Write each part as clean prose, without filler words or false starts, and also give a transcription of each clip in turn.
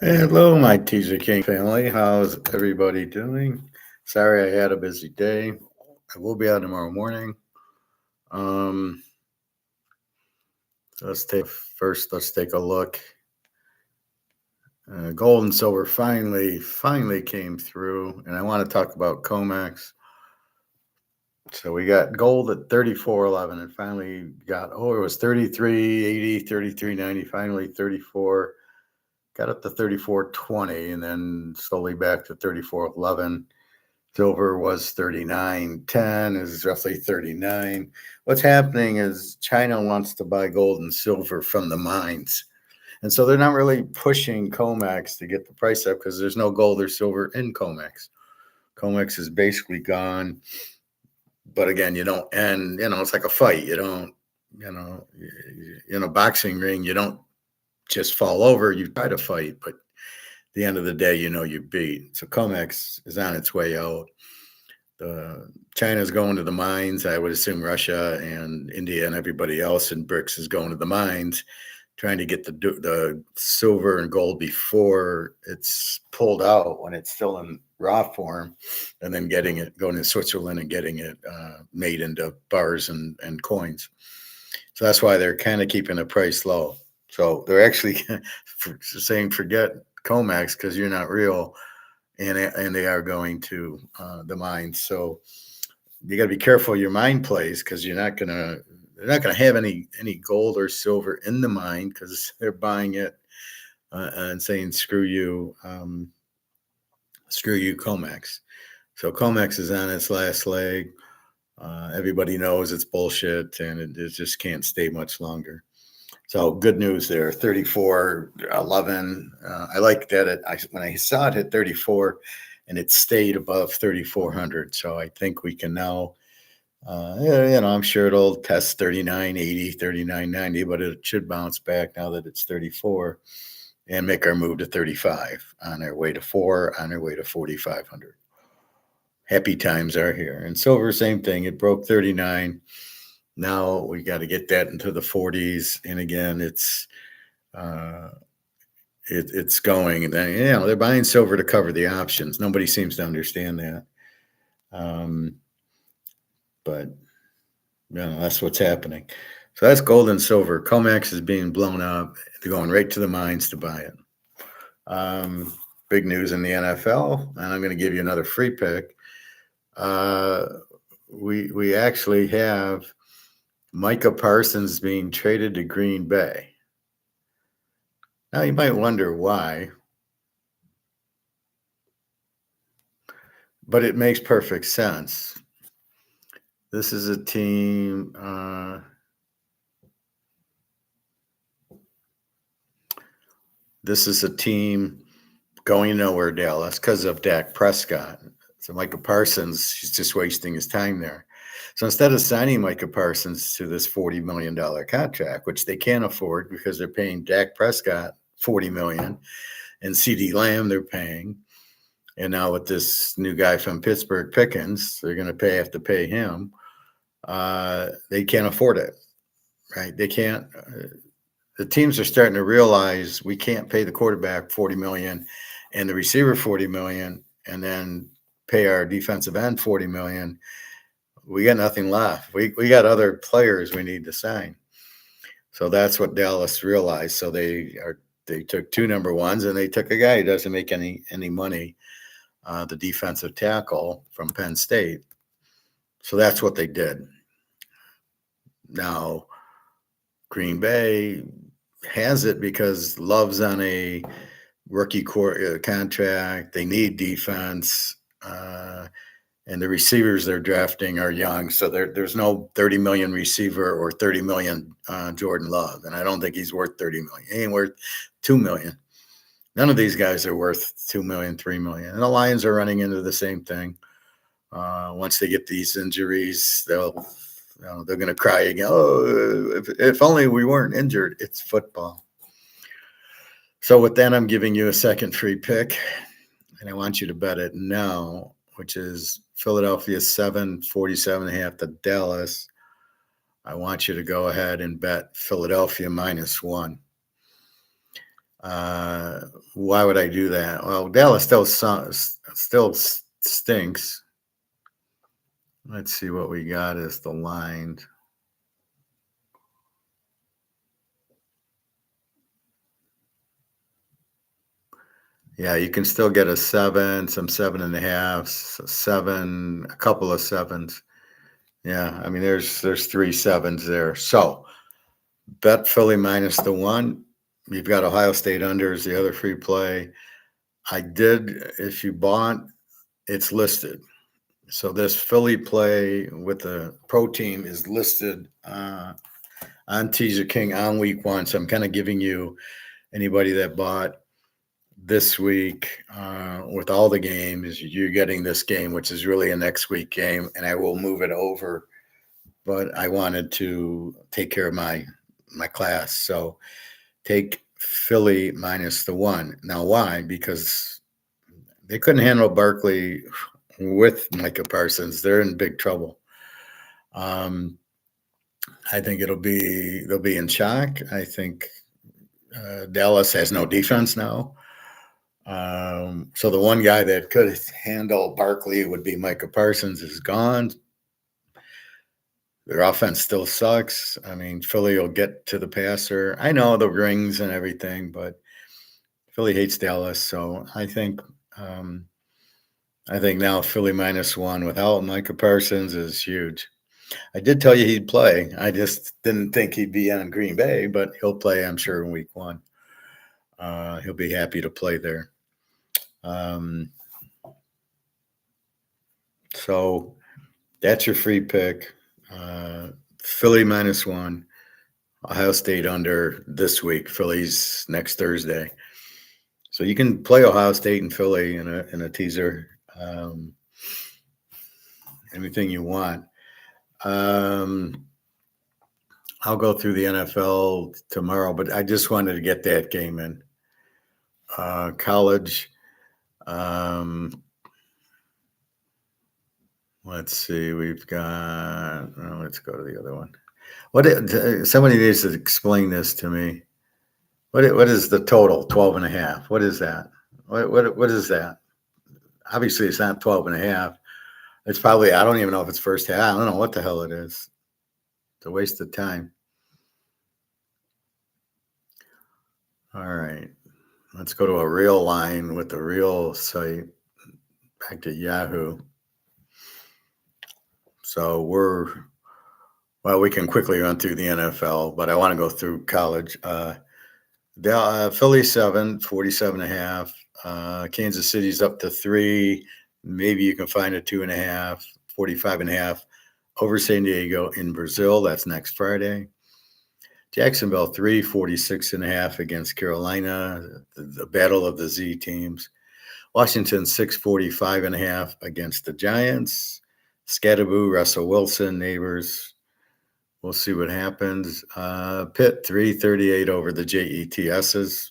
Hello, my Teaserking family. How's everybody doing? Sorry, I had a busy day. I will be out tomorrow morning. Um, let's take a look. Gold and silver finally came through, and I want to talk about COMEX. So we got gold at 34.11, and finally got it was 33.80, 33.90, finally 34. Got up to 34.20, and then slowly back to 34.11. Silver was 39.10, is roughly 39. What's happening is China wants to buy gold and silver from the mines. And so they're not really pushing COMEX to get the price up because there's no gold or silver in COMEX. COMEX is basically gone. But again, you don't, and it's like a fight. You don't, in a boxing ring, you don't just fall over. You try to fight, but at the end of the day, you beat. So COMEX is on its way out. China's going to the mines. I would assume Russia and India and everybody else in BRICS is going to the mines, trying to get the silver and gold before it's pulled out when it's still in raw form, and then going to Switzerland and getting it made into bars and coins. So that's why they're kind of keeping the price low. So they're actually saying forget COMEX because you're not real. And they are going to the mines. So you got to be careful your mine plays because they're not gonna have any gold or silver in the mine because they're buying it and saying screw you COMEX. So COMEX is on its last leg. Everybody knows it's bullshit and it just can't stay much longer. So good news there, 34.11. I like that when I saw it hit 34 and it stayed above 3,400. So I think we can now, I'm sure it'll test 39.80, 39.90, but it should bounce back now that it's 34 and make our move to 35 on our way to 4, on our way to 4,500. Happy times are here. And silver, same thing. It broke 39. Now we got to get that into the 40s, and again, it's going. And then, they're buying silver to cover the options. Nobody seems to understand that, but that's what's happening. So that's gold and silver. COMEX is being blown up. They're going right to the mines to buy it. Big news in the NFL, and I'm going to give you another free pick. We actually have Micah Parsons being traded to Green Bay. Now, you might wonder why, but it makes perfect sense. This is a team. This is a team going nowhere, Dallas, because of Dak Prescott. So Micah Parsons, he's just wasting his time there. So instead of signing Micah Parsons to this $40 million contract, which they can't afford because they're paying Dak Prescott $40 million, and CeeDee Lamb they're paying, and now with this new guy from Pittsburgh, Pickens, they're going to have to pay him. They can't afford it, right? They can't. The teams are starting to realize we can't pay the quarterback $40 million and the receiver $40 million, and then pay our defensive end $40 million. We got nothing left. We got other players we need to sign. So that's what Dallas realized. So they took 2 number ones, and they took a guy who doesn't make any money, the defensive tackle from Penn State. So that's what they did. Now, Green Bay has it because Love's on a rookie contract. They need defense. And the receivers they're drafting are young. So there's no 30 million receiver or 30 million Jordan Love. And I don't think he's worth 30 million. He ain't worth 2 million. None of these guys are worth 2 million, 3 million. And the Lions are running into the same thing. Once they get these injuries, they're going to cry again. Oh, if only we weren't injured. It's football. So with that, I'm giving you a second free pick, and I want you to bet it now, which is Philadelphia 7.47.5 to Dallas. I want you to go ahead and bet Philadelphia -1. Why would I do that? Well, Dallas still stinks. Let's see what we got as the line. Yeah, you can still get a 7, some 7.5, 7, a couple of 7s. Yeah, I mean, there's 3 7s there. So bet Philly minus the 1. You've got Ohio State under is the other free play. I did, if you bought, it's listed. So this Philly play with the pro team is listed on Teaserking on week 1. So I'm kind of giving you anybody that bought this week with all the games, you're getting this game, which is really a next week game, and I will move it over. But I wanted to take care of my class. So take Philly minus the 1. Now, why? Because they couldn't handle Barkley with Micah Parsons. They're in big trouble. I think they'll be in shock. I think Dallas has no defense now. So the one guy that could handle Barkley would be Micah Parsons is gone. Their offense still sucks. I mean, Philly will get to the passer. I know the rings and everything, but Philly hates Dallas. So I think now Philly minus 1 without Micah Parsons is huge. I did tell you he'd play. I just didn't think he'd be on Green Bay, but he'll play, I'm sure, in week 1. He'll be happy to play there. So that's your free pick. Philly minus 1, Ohio State under this week. Philly's next Thursday. So you can play Ohio State and Philly in a teaser. Anything you want. I'll go through the NFL tomorrow, but I just wanted to get that game in. College. Let's see. We've got. Let's go to the other one. Somebody needs to explain this to me. What is the total? 12.5. What is that? What is that? Obviously, it's not 12.5. It's probably, I don't even know if it's first half. I don't know what the hell it is. It's a waste of time. All right. Let's go to a real line with a real site. Back to Yahoo. So we can quickly run through the NFL, but I want to go through college. Philly 7, 47.5. Kansas City's up to 3. Maybe you can find a 2.5, 45.5 over San Diego in Brazil. That's next Friday. Jacksonville 3, 46.5 against Carolina, the battle of the Z teams. Washington 6, 45.5 against the Giants. Scatterboo, Russell Wilson, neighbors. We'll see what happens. Pitt 338 over the JETSs.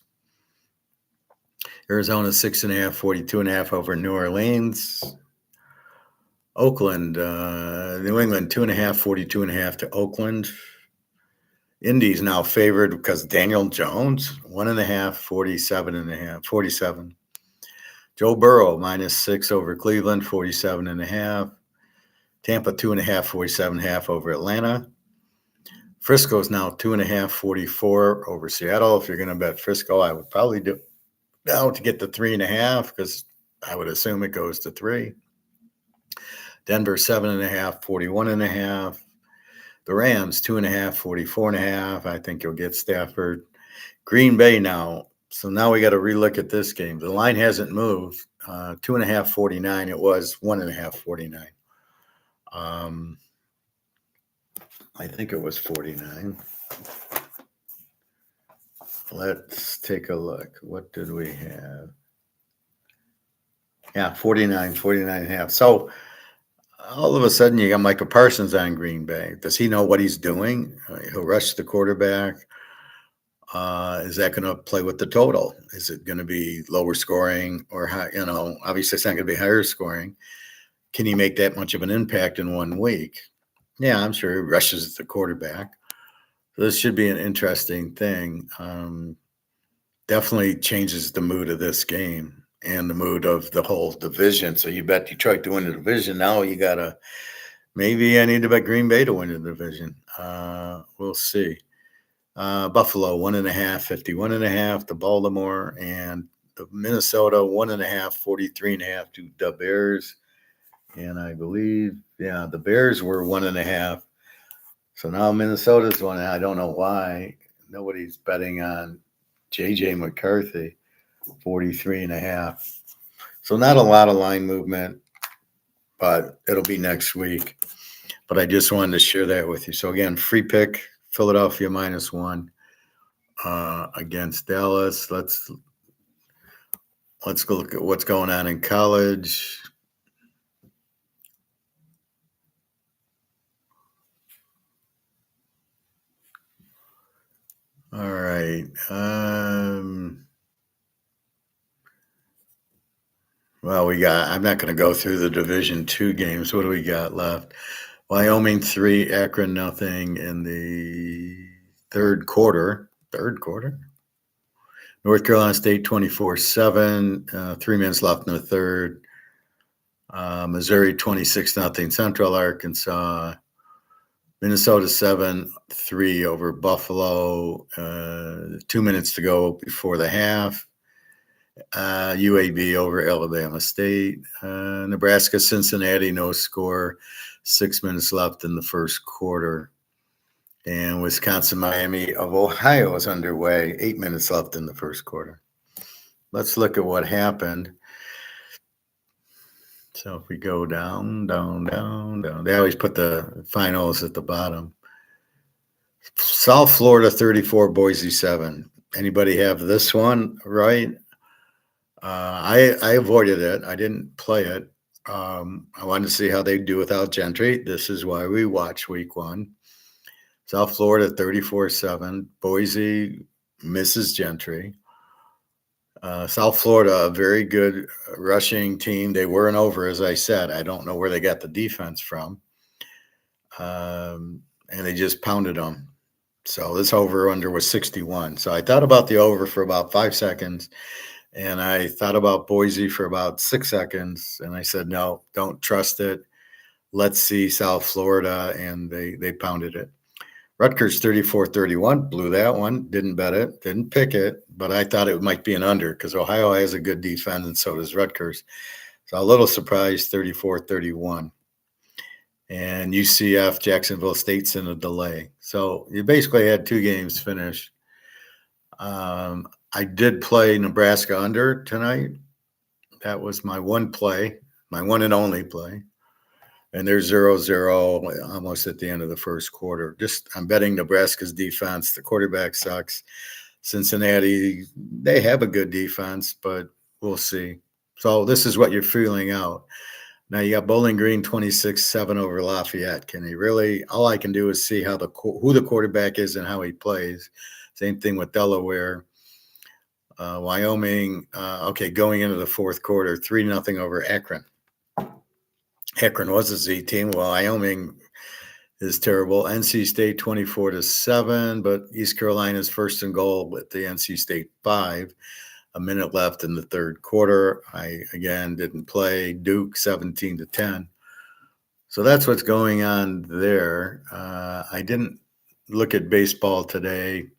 Arizona 6.5, 42.5 over New Orleans. Oakland, New England 2.5, 42.5 to Oakland. Indy's now favored because Daniel Jones 1.5, 47.5, 47. Joe Burrow -6 over Cleveland, 47.5. Tampa 2.5, 47.5 over Atlanta. Frisco's now 2.5, 44 over Seattle. If you're going to bet Frisco, I would probably do now to get the 3.5 because I would assume it goes to 3. Denver 7.5, 41.5. The Rams 2.5, 44.5. I think you'll get Stafford. Green Bay now. So now we got to relook at this game. The line hasn't moved. 2.5, 49. It was 1.5, 49. I think it was 49. Let's take a look. What did we have? Yeah, 49, 49.5. So all of a sudden you got Micah Parsons on Green Bay. Does he know what he's doing? He'll rush the quarterback. Is that going to play with the total? Is it going to be lower scoring or high? Obviously it's not going to be higher scoring. Can he make that much of an impact in 1 week? Yeah, I'm sure he rushes the quarterback. So this should be an interesting thing. definitely changes the mood of this game and the mood of the whole division. So you bet Detroit to win the division. Now you gotta maybe I need to bet Green Bay to win the division. We'll see. Buffalo 1.5, 51.5 to Baltimore, and the Minnesota 1.5, 43.5 to the Bears. And I believe, yeah, the Bears were 1.5. So now Minnesota's one. I don't know why nobody's betting on JJ McCarthy, 43.5. So not a lot of line movement, but it'll be next week. But I just wanted to share that with you. So again, free pick, Philadelphia -1 against Dallas. Let's go look at what's going on in college. All right. Well, I'm not going to go through the Division II games. What do we got left? Wyoming 3, Akron nothing in the third quarter. North Carolina State 24-7, 3 minutes left in the third. Missouri 26-0, Central Arkansas. Minnesota 7-3 over Buffalo. 2 minutes to go before the half. UAB over Alabama State. Nebraska Cincinnati, no score. 6 minutes left in the first quarter. And Wisconsin Miami of Ohio is underway. 8 minutes left in the first quarter. Let's look at what happened. So if we go down, they always put the finals at the bottom. South Florida 34, Boise 7. Anybody have this one right? I avoided it. I didn't play it. I wanted to see how they do without Gentry. This is why we watch week 1. South Florida 34-7. Boise misses Gentry. South Florida, a very good rushing team. They weren't over, as I said. I don't know where they got the defense from. And they just pounded them. So this over-under was 61. So I thought about the over for about 5 seconds. And I thought about Boise for about 6 seconds. And I said, no, don't trust it. Let's see South Florida. And they pounded it. Rutgers 34-31, blew that one, didn't bet it, didn't pick it, but I thought it might be an under because Ohio has a good defense and so does Rutgers. So a little surprised, 34-31. And UCF, Jacksonville State's in a delay. So you basically had 2 games finished. I did play Nebraska under tonight. That was my one play, my one and only play. And they're 0-0 almost at the end of the first quarter. I'm betting Nebraska's defense. The quarterback sucks. Cincinnati, they have a good defense, but we'll see. So this is what you're feeling out. Now you got Bowling Green 26-7 over Lafayette. Can he really? All I can do is see who the quarterback is and how he plays. Same thing with Delaware. Wyoming, going into the fourth quarter, 3-0 over Akron. Akron was a Z team. Well, Wyoming is terrible. NC State 24-7, but East Carolina's first and goal at the NC State 5. A minute left in the third quarter. I, again, didn't play. Duke 17-10. So that's what's going on there. I didn't look at baseball today.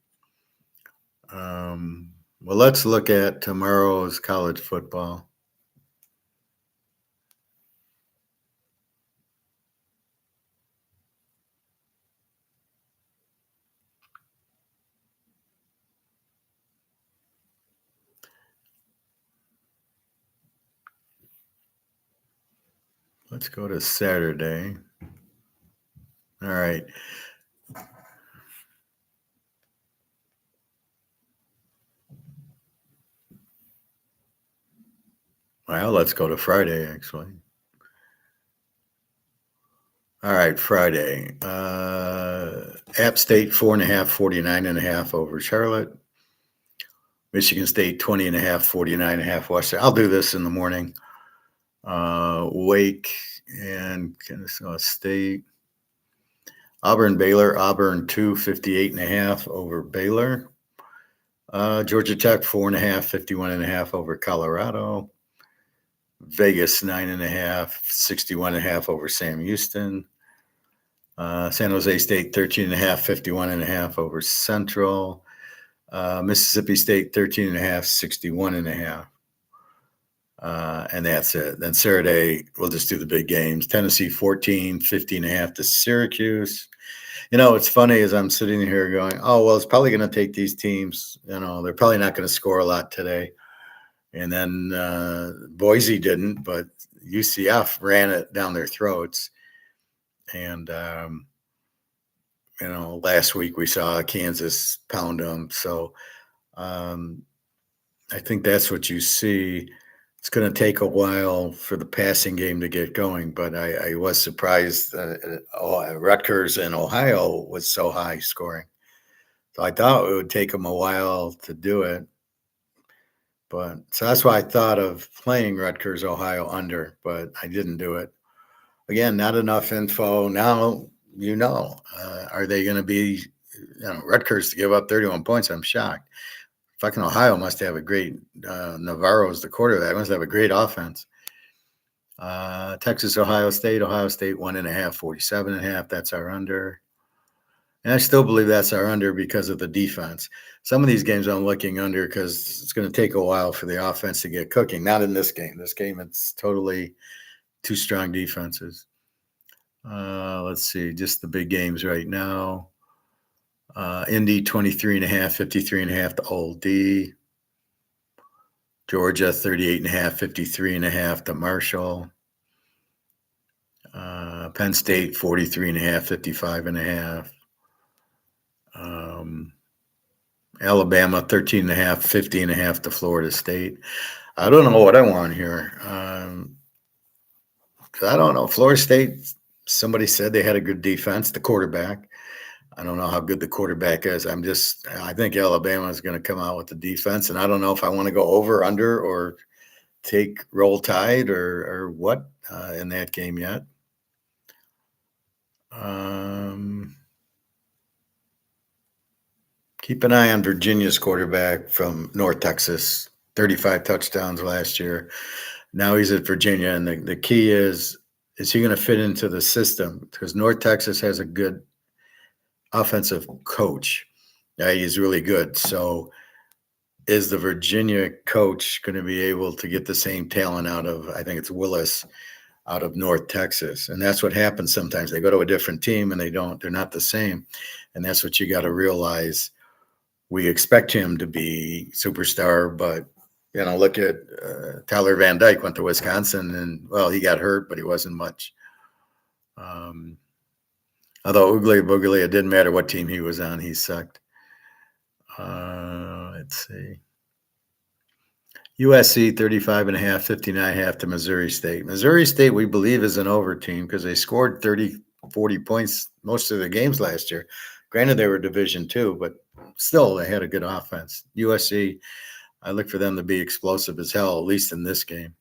Well, let's look at tomorrow's college football. Let's go to Saturday. All right. Well, let's go to Friday, actually. All right, Friday. App State 4.5, 49.5 over Charlotte. Michigan State 20.5, 49.5 Western. I'll do this in the morning. Wake and Kennesaw State. Auburn Baylor. Auburn 2, 58.5 over Baylor. Georgia Tech 4.5, 51.5 over Colorado. Vegas 9.5, 61.5 over Sam Houston. San Jose State 13.5, 51.5 over Central. Mississippi State 13.5, 61.5. And that's it. Then Saturday, we'll just do the big games. Tennessee 14, 50.5 to Syracuse. It's funny as I'm sitting here going, oh, well, it's probably going to take these teams. They're probably not going to score a lot today. And then Boise didn't, but UCF ran it down their throats. And, last week we saw Kansas pound them. So I think that's what you see. It's going to take a while for the passing game to get going, but I was surprised Rutgers and Ohio was so high scoring. So I thought it would take them a while to do it. But so that's why I thought of playing Rutgers, Ohio under, but I didn't do it. Again, not enough info. Now, are they going to be, Rutgers to give up 31 points? I'm shocked. Fucking Ohio must have a great, Navarro's the quarterback. Must have a great offense. Texas, Ohio State 1.5, 47.5. That's our under. And I still believe that's our under because of the defense. Some of these games I'm looking under because it's going to take a while for the offense to get cooking. Not in this game. This game, it's totally two strong defenses. Let's see, just the big games right now. Indy 23.5, 53.5 to Old D. Georgia 38.5, 53.5 to Marshall. Penn State 43.5, 55.5. Alabama 13.5, 50.5 to Florida State. I don't know what I want here. I don't know. Florida State, somebody said they had a good defense, the quarterback. I don't know how good the quarterback is. I think Alabama is going to come out with the defense, and I don't know if I want to go over, under, or take roll tide or what in that game yet. Keep an eye on Virginia's quarterback from North Texas, 35 touchdowns last year. Now he's at Virginia, and the key is he going to fit into the system? Because North Texas has a good offensive coach. Yeah, he's really good. So is the Virginia coach going to be able to get the same talent out of, I think it's Willis, out of North Texas? And that's what happens sometimes. They go to a different team and they're not the same. And that's what you got to realize. We expect him to be superstar, but look at Tyler Van Dyke went to Wisconsin, and well, he got hurt, but he wasn't much. Although Oogly Boogly, it didn't matter what team he was on, he sucked. Let's see. USC 35.5, 59.5 to Missouri State. Missouri State, we believe, is an over team because they scored 30, 40 points most of the games last year. Granted, they were Division II, but still they had a good offense. USC, I look for them to be explosive as hell, at least in this game.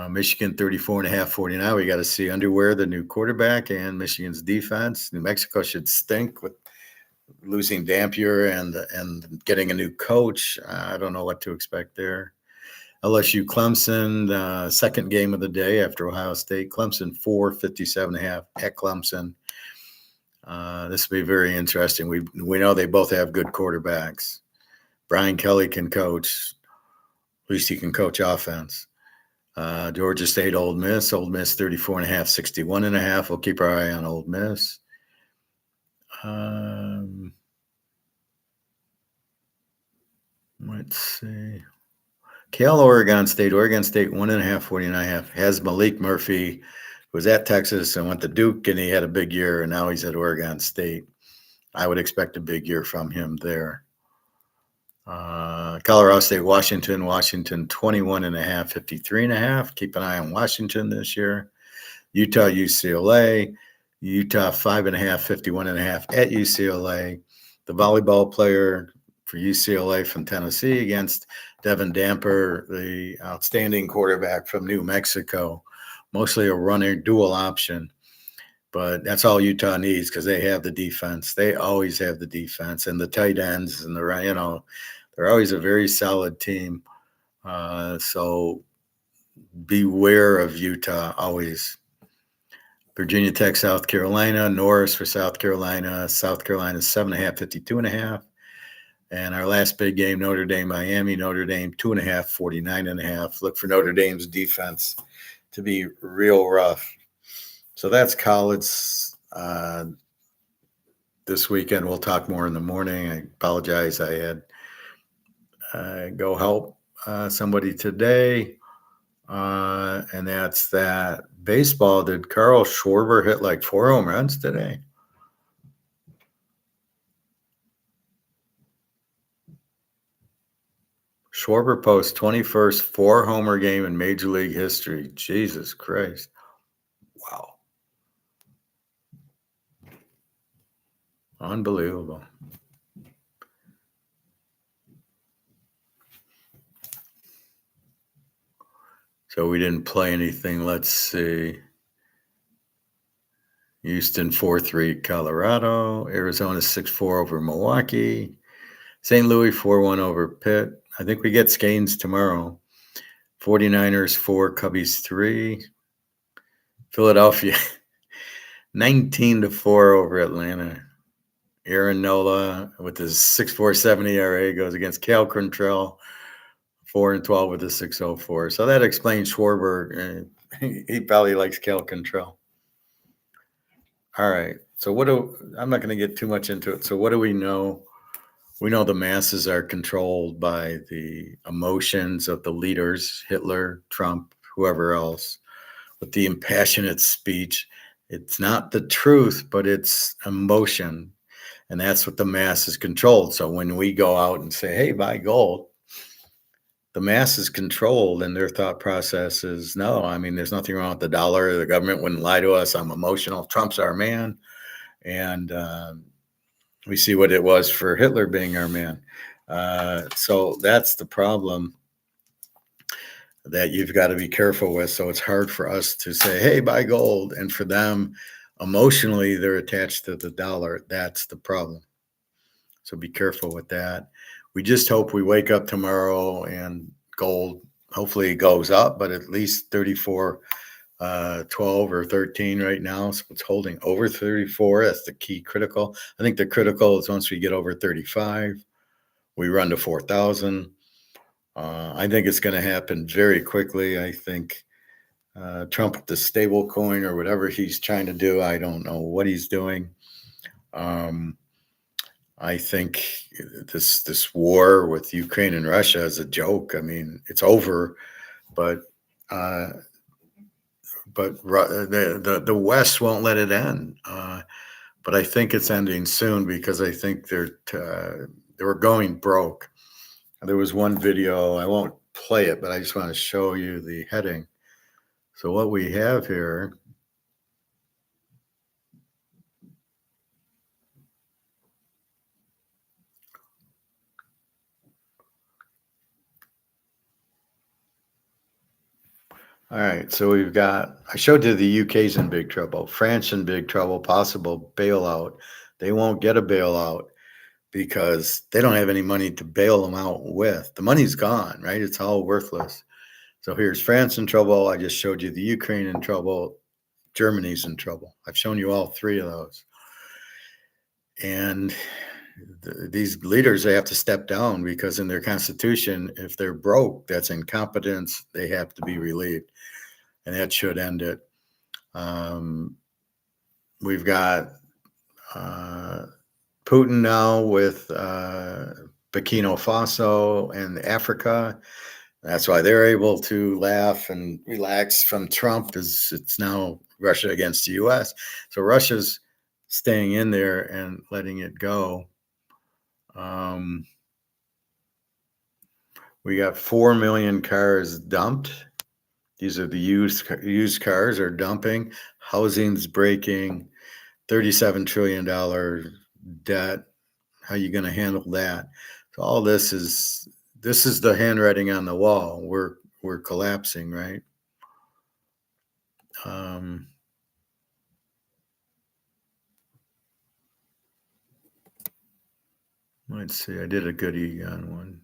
Michigan 34.5, 49. We got to see Underwear, the new quarterback, and Michigan's defense. New Mexico should stink with losing Dampier and getting a new coach. I don't know what to expect there. LSU Clemson, second game of the day after Ohio State. Clemson 4, 57.5 at Clemson. This will be very interesting. We know they both have good quarterbacks. Brian Kelly can coach. At least he can coach offense. Georgia State, Ole Miss 34.5, 61.5. We'll keep our eye on Ole Miss. Let's see. Cal, Oregon State 1.5, 49.5. Has Malik Murphy, who was at Texas and went to Duke, and he had a big year, and now he's at Oregon State. I would expect a big year from him there. Colorado State, Washington 21.5, 53.5. Keep an eye on Washington this year. Utah, UCLA. Utah 5.5, 51.5 at UCLA. The volleyball player for UCLA from Tennessee against Devin Damper, the outstanding quarterback from New Mexico. Mostly a runner, dual option. But that's all Utah needs because they have the defense. They always have the defense and the tight ends and they're always a very solid team. So beware of Utah always. Virginia Tech, South Carolina, Norris for South Carolina, 7.5, 52.5. And our last big game, Notre Dame, Miami, Notre Dame, 2.5, 49.5. Look for Notre Dame's defense to be real rough. So that's college. This weekend, we'll talk more in the morning. I apologize. I had go help somebody today. And that's that. Baseball, did Carl Schwarber hit like 4 home runs today? Schwarber posts 21st 4-homer game in Major League history. Jesus Christ. Wow. Unbelievable. So we didn't play anything. Let's see. Houston 4-3 Colorado. Arizona 6-4 over Milwaukee. St. Louis 4-1 over Pitt. I think we get Scanes tomorrow. 49ers 4, Cubbies 3. Philadelphia 19-4 over Atlanta. Aaron Nola with his 6.47 ERA goes against Cal Quantrill, 4-12 with a 6.04. So that explains Schwarber. He probably likes Cal Quantrill. All right. So I'm not going to get too much into it. So what do we know? We know the masses are controlled by the emotions of the leaders, Hitler, Trump, whoever else, with the impassionate speech. It's not the truth, but it's emotion. And that's what the mass is controlled. So when we go out and say, hey, buy gold, the mass is controlled and their thought process is, no, I mean, there's nothing wrong with the dollar. The government wouldn't lie to us. I'm emotional. Trump's our man. And we see what it was for Hitler being our man. So that's the problem that you've got to be careful with. So it's hard for us to say, hey, buy gold. And for them, emotionally, they're attached to the dollar. That's the problem. So be careful with that. We just hope we wake up tomorrow and gold hopefully goes up, but at least 34, 12 or 13 right now. So it's holding over 34. That's the key critical. I think the critical is once we get over 35, we run to 4,000. I think it's going to happen very quickly. I think Trump with the stable coin or whatever he's trying to do, I don't know what he's doing. I think this war with Ukraine and Russia is a joke. I mean, it's over, but the West won't let it end. But I think it's ending soon because I think they were going broke. There was one video, I won't play it, but I just want to show you the heading. So what we have here. All right, so I showed you the UK's in big trouble, France in big trouble, possible bailout. They won't get a bailout because they don't have any money to bail them out with. The money's gone, right? It's all worthless. So here's France in trouble. I just showed you the Ukraine in trouble. Germany's in trouble. I've shown you all 3 of those. And these leaders, they have to step down because in their constitution, if they're broke, that's incompetence. They have to be relieved. And that should end it. We've got Putin now with Burkina Faso and Africa. That's why they're able to laugh and relax from Trump, is it's now Russia against the U.S. So Russia's staying in there and letting it go. We got 4 million cars dumped. These are the used cars are dumping. Housing's breaking. $37 trillion debt. How are you going to handle that? So all this is the handwriting on the wall. We're collapsing, right? Let's see. I did a goodie on one.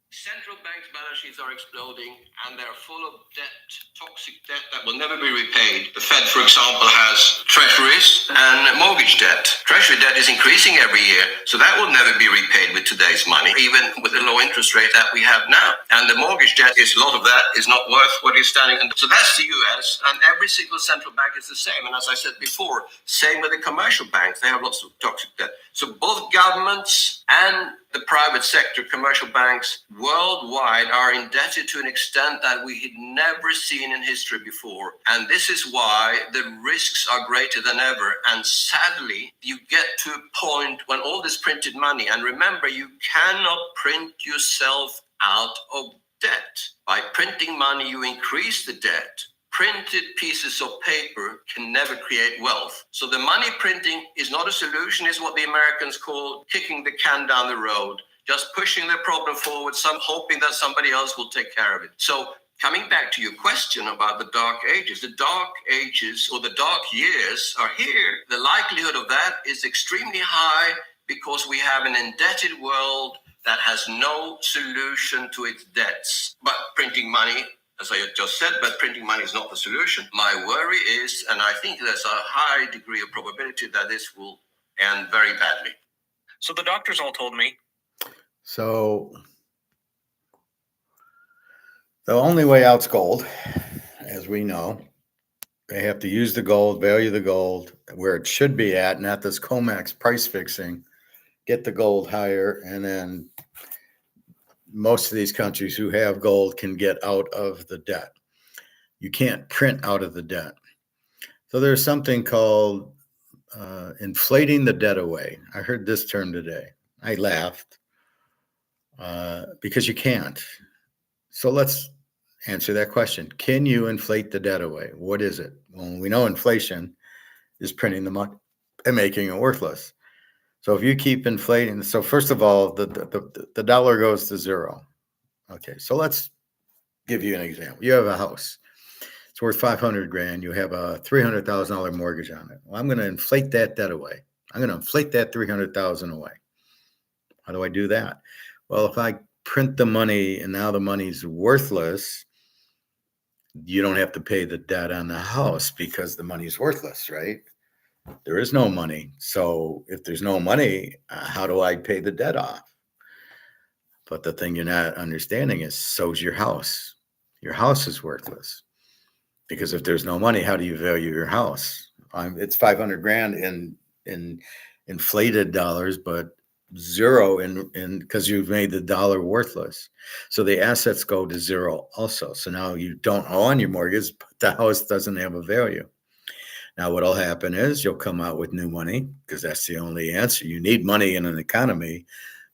Central banks' balance sheets are exploding and they're full of debt, toxic debt that will never be repaid. The Fed, for example, has treasuries and mortgage debt. Treasury debt is increasing every year, so that will never be repaid with today's money, even with the low interest rate that we have now. And the mortgage debt is a lot of that is not worth what is standing. So that's the US, and every single central bank is the same. And as I said before, same with the commercial banks, they have lots of toxic debt. So both governments and the private sector, commercial banks worldwide are indebted to an extent that we had never seen in history before. And this is why the risks are greater than ever. And sadly, you get to a point when all this printed money, and remember, you cannot print yourself out of debt. By printing money, you increase the debt. Printed pieces of paper can never create wealth. So the money printing is not a solution, it's what the Americans call kicking the can down the road, just pushing the problem forward, some hoping that somebody else will take care of it. So coming back to your question about the dark ages or the dark years are here. The likelihood of that is extremely high because we have an indebted world that has no solution to its debts. But printing money, as I just said, but printing money is not the solution. My worry is, and I think there's a high degree of probability that this will end very badly. So the doctors all told me. So the only way out's gold, as we know. They have to use the gold, value the gold where it should be at, not this COMEX price fixing. Get the gold higher, and then most of these countries who have gold can get out of the debt. You can't print out of the debt. So there's something called inflating the debt away. I heard this term today. I laughed because you can't. So let's answer that question. Can you inflate the debt away? What is it? Well, we know inflation is printing the money and making it worthless. So if you keep inflating, so first of all, the dollar goes to zero. Okay, so let's give you an example. You have a house. It's worth $500,000. You have a $300,000 mortgage on it. Well, I'm going to inflate that debt away. I'm going to inflate that $300,000 away. How do I do that? Well, if I print the money and now the money's worthless, you don't have to pay the debt on the house because the money's worthless, right? There is no money. So if there's no money, how do I pay the debt off? But the thing you're not understanding is so's your house. Your house is worthless because if there's no money, how do you value your house? It's $500,000 in inflated dollars, but zero in because you've made the dollar worthless. So the assets go to zero also. So now you don't owe on your mortgage, but the house doesn't have a value. Now, what'll happen is you'll come out with new money because that's the only answer. You need money in an economy.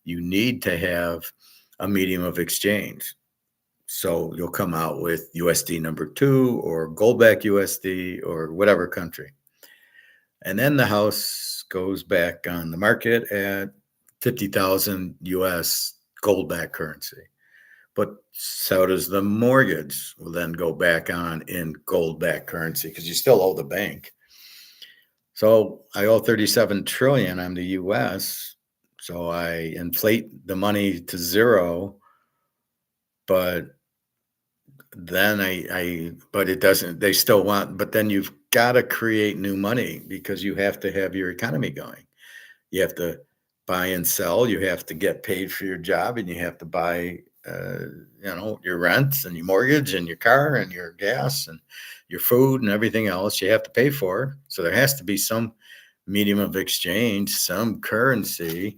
You need to have a medium of exchange. So you'll come out with USD #2 or gold-backed USD or whatever country. And then the house goes back on the market at 50,000 US gold-backed currency. But so does the mortgage will then go back on in gold-backed currency because you still owe the bank. So I owe 37 trillion. I'm the US. So I inflate the money to zero, but then but it doesn't, they still want, but then you've got to create new money because you have to have your economy going. You have to buy and sell. You have to get paid for your job, and you have to buy, your rent and your mortgage and your car and your gas and your food and everything else you have to pay for. So there has to be some medium of exchange, some currency.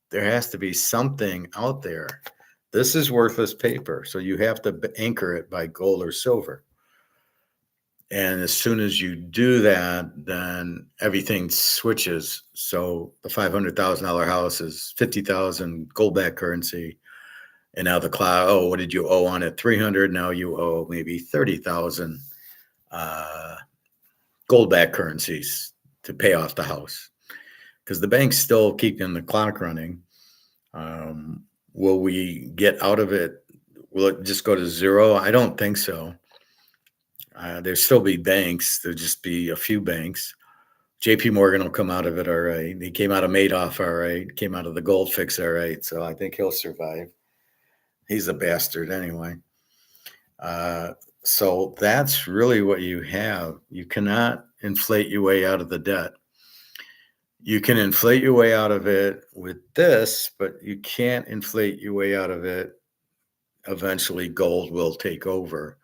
There has to be something out there. This is worthless paper, so you have to anchor it by gold or silver. And as soon as you do that, then everything switches. So the $500,000 house is 50,000 gold-backed currency. And now the cloud, what did you owe on it? 300. Now you owe maybe 30,000 gold-backed currencies to pay off the house. Because the bank's still keeping the clock running. Will we get out of it? Will it just go to zero? I don't think so. There'll still be banks. There'll just be a few banks. JP Morgan will come out of it all right. He came out of Madoff all right. Came out of the gold fix all right. So I think he'll survive. He's a bastard anyway. So that's really what you have. You cannot inflate your way out of the debt. You can inflate your way out of it with this, but you can't inflate your way out of it. Eventually, gold will take over.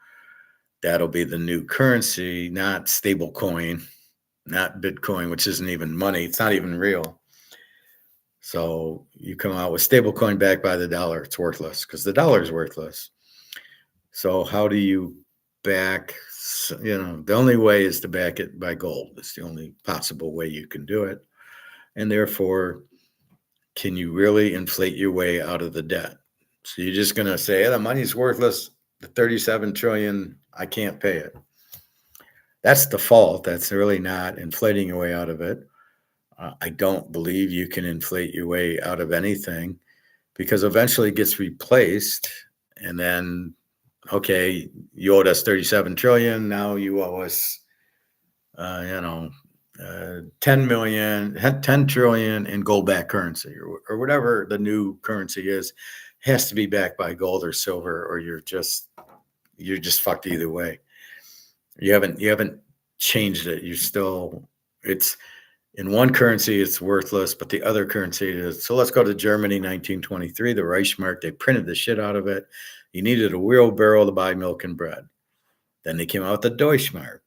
That'll be the new currency, not stable coin, not Bitcoin, which isn't even money. It's not even real. So you come out with stable coin backed by the dollar. It's worthless because the dollar is worthless. So how do you back? The only way is to back it by gold. It's the only possible way you can do it. And therefore, can you really inflate your way out of the debt? So you're just going to say, the money's worthless, the 37 trillion, I can't pay it. That's the fault. That's really not inflating your way out of it. I don't believe you can inflate your way out of anything because eventually it gets replaced. And then, okay, you owed us 37 trillion. Now you owe us, 10 million, 10 trillion in gold-backed currency or whatever the new currency is, has to be backed by gold or silver, or you're just fucked either way. You haven't changed it. It's in one currency, it's worthless, but the other currency is. So let's go to Germany, 1923, the Reichsmark. They printed the shit out of it. You needed a wheelbarrow to buy milk and bread. Then they came out with the Deutschmark.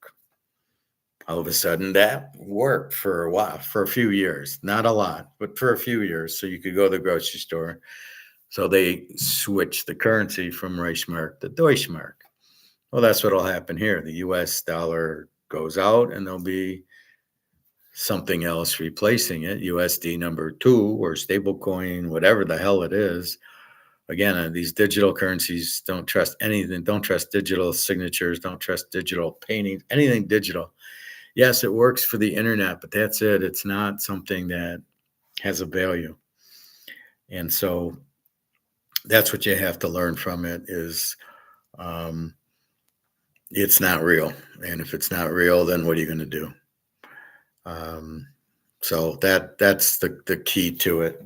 All of a sudden, that worked for a while, for a few years. Not a lot, but for a few years. So you could go to the grocery store. So they switched the currency from Reichsmark to Deutschmark. Well, that's what will happen here. The U.S. dollar goes out, and there'll be something else replacing it, USD number 2 or stablecoin, whatever the hell it is. Again, these digital currencies, don't trust anything. Don't trust digital signatures. Don't trust digital paintings, anything digital. Yes, it works for the internet, but that's it. It's not something that has a value. And so that's what you have to learn from it is it's not real. And if it's not real, then what are you going to do? So that's the key to it.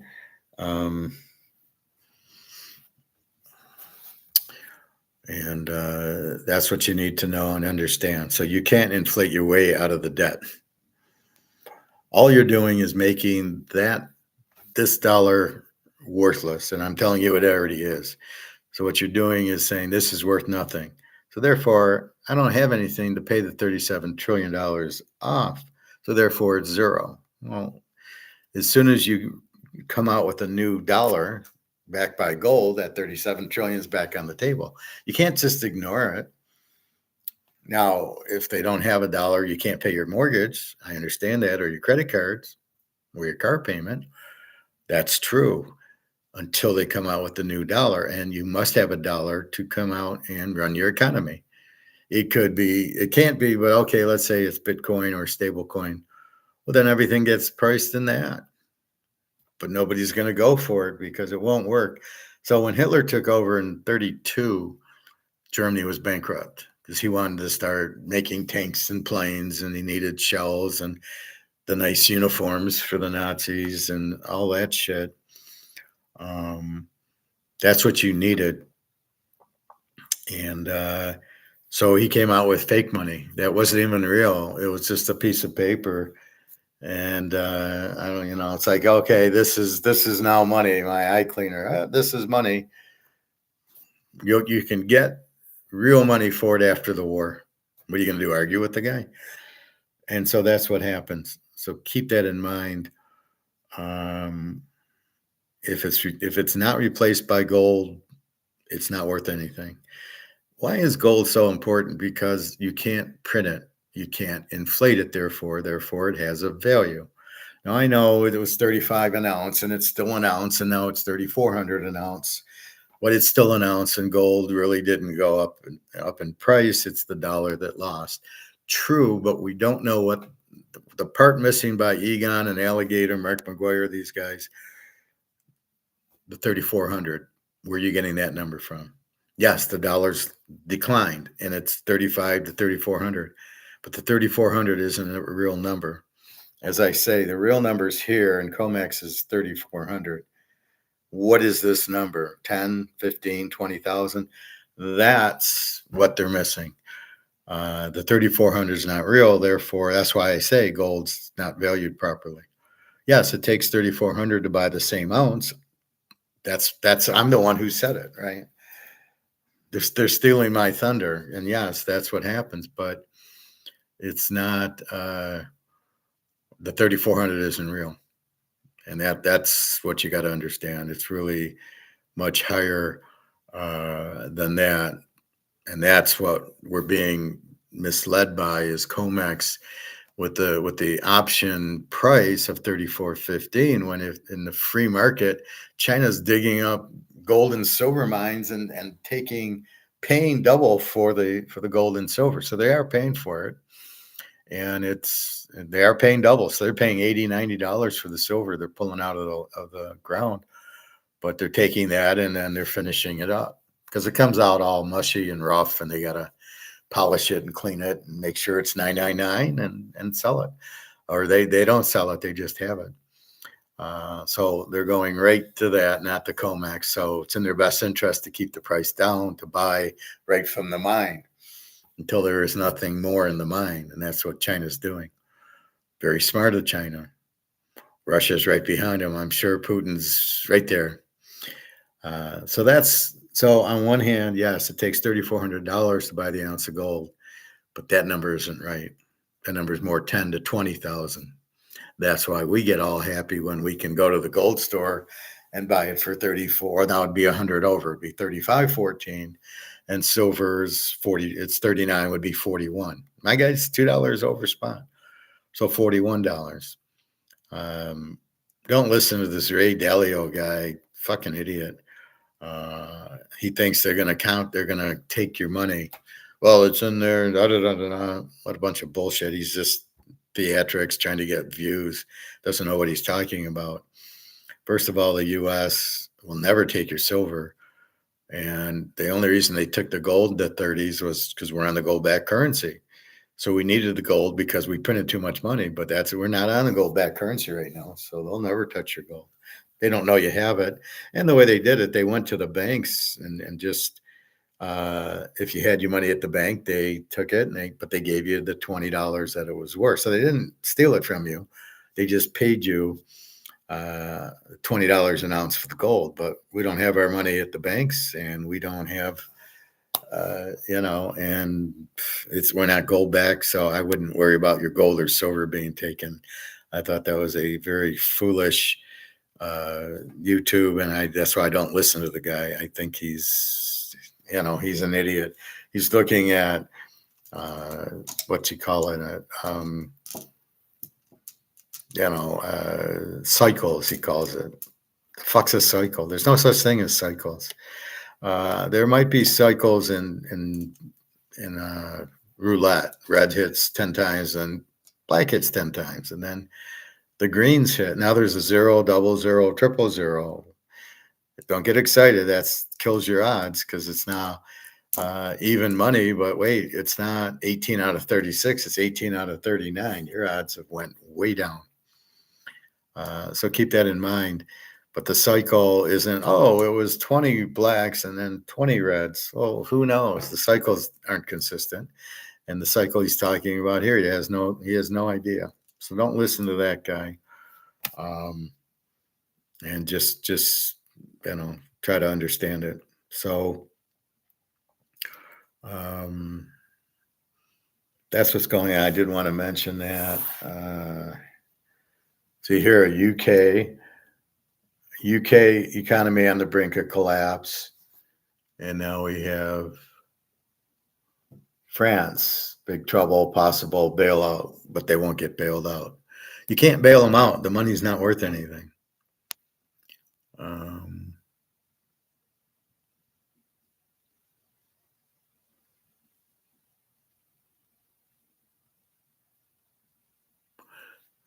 And that's what you need to know and understand. So you can't inflate your way out of the debt. All you're doing is making this dollar worthless. And I'm telling you, it already is. So what you're doing is saying this is worth nothing. So therefore, I don't have anything to pay the $37 trillion off. So therefore, it's zero. Well, as soon as you come out with a new dollar backed by gold, that 37 trillion is back on the table. You can't just ignore it. Now, if they don't have a dollar, you can't pay your mortgage. I understand that, or your credit cards, or your car payment. That's true until they come out with the new dollar, and you must have a dollar to come out and run your economy. It can't be, but okay, let's say it's Bitcoin or stable coin. Well, then everything gets priced in that. But nobody's going to go for it because it won't work. So when Hitler took over in 1932, Germany was bankrupt because he wanted to start making tanks and planes, and he needed shells and the nice uniforms for the Nazis and all that shit. That's what you needed. And so he came out with fake money that wasn't even real. It was just a piece of paper. And I don't, it's like, okay, this is now money. My eye cleaner, this is money. You can get real money for it after the war. What are you going to do? Argue with the guy? And so that's what happens. So keep that in mind. If it's not replaced by gold, it's not worth anything. Why is gold so important? Because you can't print it. You can't inflate it, therefore it has a value. Now, I know it was 35 an ounce, and it's still an ounce, and now it's 3,400 an ounce, but it's still an ounce, and gold really didn't go up in price. It's the dollar that lost. True, but we don't know what the part missing by Egon and Alligator, Mark McGuire, these guys, the 3,400, where are you getting that number from? Yes, the dollar's declined, and it's 35 to 3,400, but the 3,400 isn't a real number. As I say, the real number's here, and COMEX is 3,400. What is this number? 10, 15, 20,000? That's what they're missing. The 3,400 is not real. Therefore, that's why I say gold's not valued properly. Yes, it takes 3,400 to buy the same ounce. That's I'm the one who said it, right? They're stealing my thunder, and yes, that's what happens. But it's not. The 3,400 isn't real, and that's what you got to understand. It's really much higher than that, and that's what we're being misled by is COMEX with the option price of 34.15 when if in the free market China's digging up gold and silver mines and paying double for the gold and silver, so they are paying for it, and they are paying double, so they're paying $80-$90 for the silver they're pulling out of the ground, but they're taking that and then they're finishing it up because it comes out all mushy and rough, and they gotta polish it and clean it and make sure it's 999 and sell it, or they don't sell it, they just have it. So they're going right to that, not the COMEX. So it's in their best interest to keep the price down to buy right from the mine until there is nothing more in the mine, and that's what China's doing. Very smart of China. Russia's right behind them. I'm sure Putin's right there. So on one hand, yes, it takes $3,400 to buy the ounce of gold, but that number isn't right. That number is more 10 to 20,000. That's why we get all happy when we can go to the gold store and buy it for 34. That would be 100 over. It'd be 35.14, and silver's 40. It's 39. Would be 41. My guy's $2 over spot, so $41. Don't listen to this Ray Dalio guy. Fucking idiot. He thinks they're going to count. They're going to take your money. Well, it's in there. Da, da, da, da, da. What a bunch of bullshit. He's just theatrics trying to get views. Doesn't know what he's talking about. First of all, the U.S. will never take your silver. And the only reason they took the gold in the 30s was because we're on the gold back currency. So we needed the gold because we printed too much money. But we're not on the gold back currency right now. So they'll never touch your gold. They don't know you have it. And the way they did it, they went to the banks and just if you had your money at the bank, they took it, but they gave you the $20 that it was worth. So they didn't steal it from you. They just paid you $20 an ounce for the gold. But we don't have our money at the banks, and we don't have, and we're not gold back. So I wouldn't worry about your gold or silver being taken. I thought that was a very foolish YouTube, and that's why I don't listen to the guy. I think he's an idiot. He's looking at what you call it, cycles. He calls it. The fuck's a cycle? There's no such thing as cycles. There might be cycles in roulette. Red hits 10 times and black hits 10 times, and then the greens hit. Now there's a 0, double 0, triple 0. Don't get excited. That kills your odds because it's now even money. But wait, it's not 18 out of 36. It's 18 out of 39. Your odds have went way down. So keep that in mind. But the cycle isn't, it was 20 blacks and then 20 reds. Well, who knows? The cycles aren't consistent. And the cycle he's talking about here, he has no idea. So don't listen to that guy. And just try to understand it. So that's what's going on. I did want to mention that. See here, UK economy on the brink of collapse, and now we have France, big trouble, possible bailout, but they won't get bailed out. You can't bail them out. The money's not worth anything.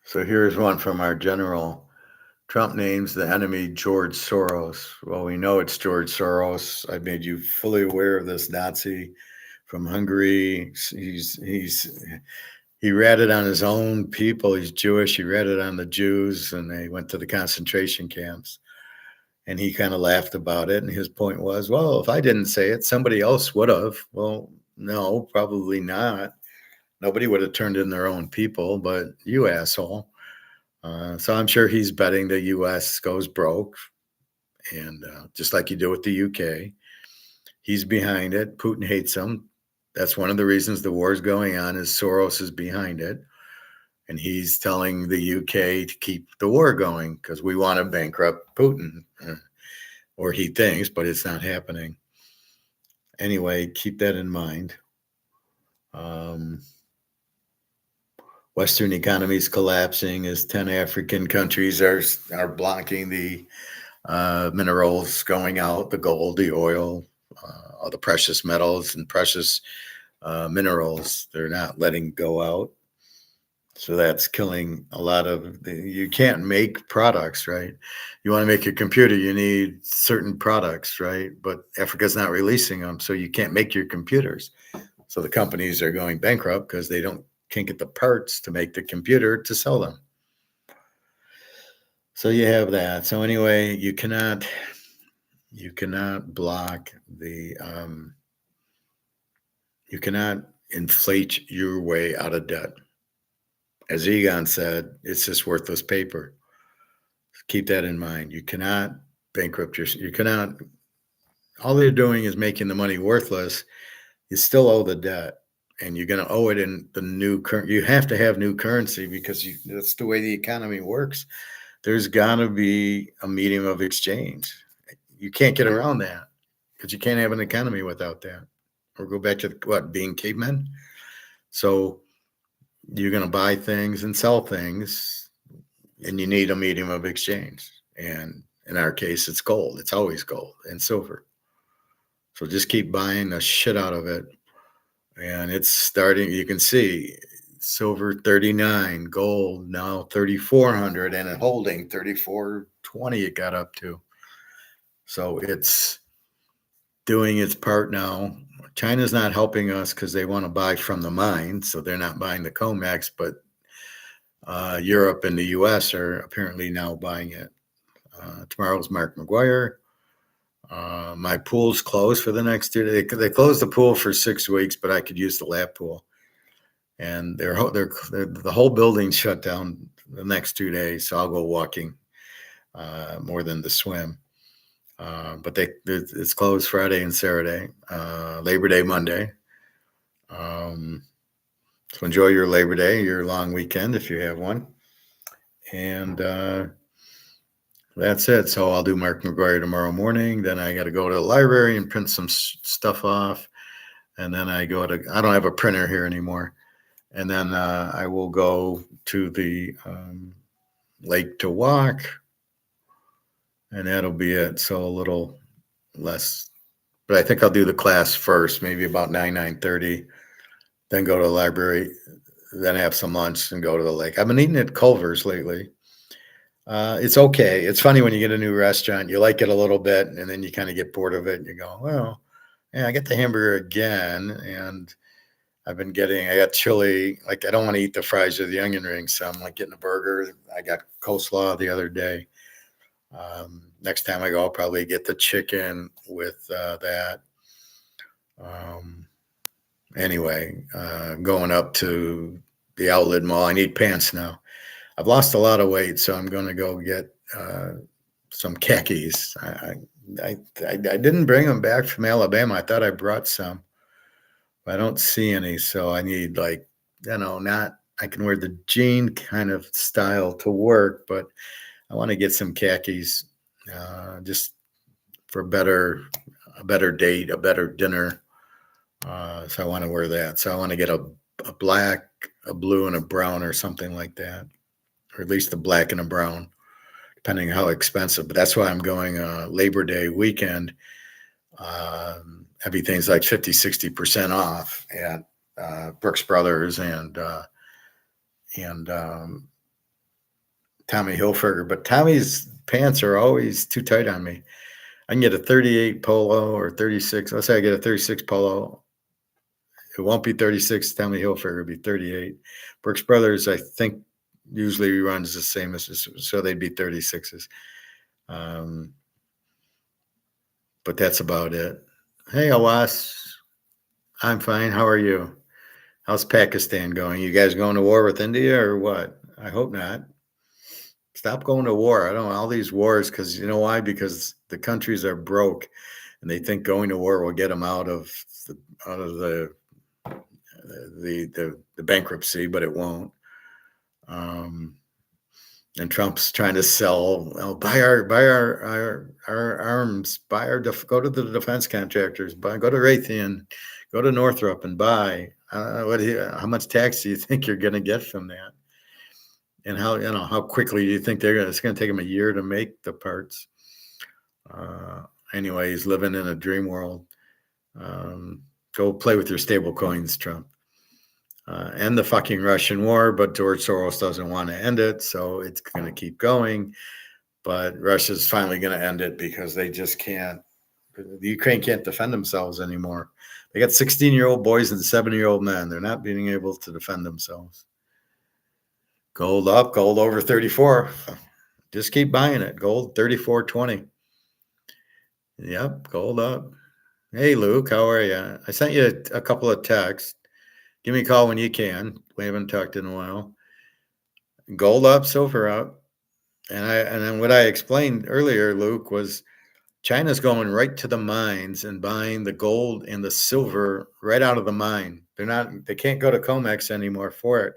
So here's one from our general Trump names the enemy George Soros. Well, we know it's George Soros. I made you fully aware of this Nazi from Hungary. He ratted on his own people. He's Jewish. He ratted on the Jews, and they went to the concentration camps. And he kind of laughed about it. And his point was, well, if I didn't say it, somebody else would have. Well, no, probably not. Nobody would have turned in their own people, but you asshole. So I'm sure he's betting the U.S. goes broke, and just like you do with the U.K., he's behind it. Putin hates him. That's one of the reasons the war is going on, is Soros is behind it. And he's telling the UK to keep the war going because we want to bankrupt Putin, or he thinks, but it's not happening. Anyway, keep that in mind. Western economies collapsing as 10 African countries are blocking the minerals going out, the gold, the oil, all the precious metals and precious minerals. They're not letting go out. So that's killing a lot of you can't make products, right? You want to make a computer, you need certain products, right? But Africa's not releasing them, so you can't make your computers. So the companies are going bankrupt because they can't get the parts to make the computer to sell them. So you have that. So anyway, you cannot block the you cannot inflate your way out of debt. As Egon said, it's just worthless paper. Keep that in mind. You cannot bankrupt you cannot, all you're doing is making the money worthless. You still owe the debt, and you're going to owe it in the new currency. You have to have new currency because that's the way the economy works. There's got to be a medium of exchange. You can't get around that because you can't have an economy without that. Or go back to being cavemen. So you're going to buy things and sell things, and you need a medium of exchange. And in our case, it's gold. It's always gold and silver. So just keep buying the shit out of it. And it's starting, you can see silver 39, gold now 3,400, and holding 3,420 it got up to. So it's doing its part now. China's not helping us because they want to buy from the mine, so they're not buying the COMEX, but Europe and the US are apparently now buying it. Tomorrow's Mark McGuire. My pool's closed for the next 2 days. They closed the pool for 6 weeks, but I could use the lap pool. And the whole building shut down the next 2 days, so I'll go walking more than the swim. But it's closed Friday and Saturday, Labor Day Monday. So enjoy your Labor Day, your long weekend if you have one. And that's it. So I'll do Mark McGuire tomorrow morning. Then I got to go to the library and print some stuff off. And then I don't have a printer here anymore. And then I will go to the lake to walk. And that'll be it. So a little less. But I think I'll do the class first, maybe about 9:30. Then go to the library. Then have some lunch and go to the lake. I've been eating at Culver's lately. It's okay. It's funny when you get a new restaurant, you like it a little bit, and then you kind of get bored of it. And you go, well, yeah, I get the hamburger again. And I got chili. Like, I don't want to eat the fries or the onion rings. So I'm like getting a burger. I got coleslaw the other day. Next time I go, I'll probably get the chicken with that. Anyway, going up to the outlet mall. I need pants now. I've lost a lot of weight, so I'm going to go get some khakis. I didn't bring them back from Alabama. I thought I brought some, but I don't see any. So I need, like, I can wear the jean kind of style to work, but I want to get some khakis just for a better date, a better dinner. So I want to wear that. So I want to get a black, a blue, and a brown or something like that, or at least a black and a brown, depending on how expensive. But that's why I'm going Labor Day weekend. Everything's like 50-60% off at Brooks Brothers and Tommy Hilfiger, but Tommy's pants are always too tight on me. I can get a 38 polo or 36. Let's say I get a 36 polo. It won't be 36 Tommy Hilfiger, it'll be 38. Brooks Brothers, I think, usually runs the same as this, so they'd be 36s. But that's about it. Hey, Awas. I'm fine. How are you? How's Pakistan going? You guys going to war with India or what? I hope not. Stop going to war. I don't know all these wars because you know why? Because the countries are broke, and they think going to war will get them out of the bankruptcy, but it won't. And Trump's trying to sell, buy our arms, go to the defense contractors, go to Raytheon, go to Northrop and buy. How much tax do you think you're going to get from that? And how quickly do you think it's going to take them a year to make the parts? Anyway, he's living in a dream world. Go play with your stable coins, Trump. End the fucking Russian war, but George Soros doesn't want to end it, so it's going to keep going. But Russia's finally going to end it because they just can't. The Ukraine can't defend themselves anymore. They got 16-year-old boys and 70-year-old men. They're not being able to defend themselves. Gold up, gold over 34. Just keep buying it. Gold 34.20. Yep, gold up. Hey, Luke, how are you? I sent you a couple of texts. Give me a call when you can. We haven't talked in a while. Gold up, silver up. And then what I explained earlier, Luke, was China's going right to the mines and buying the gold and the silver right out of the mine. They can't go to COMEX anymore for it.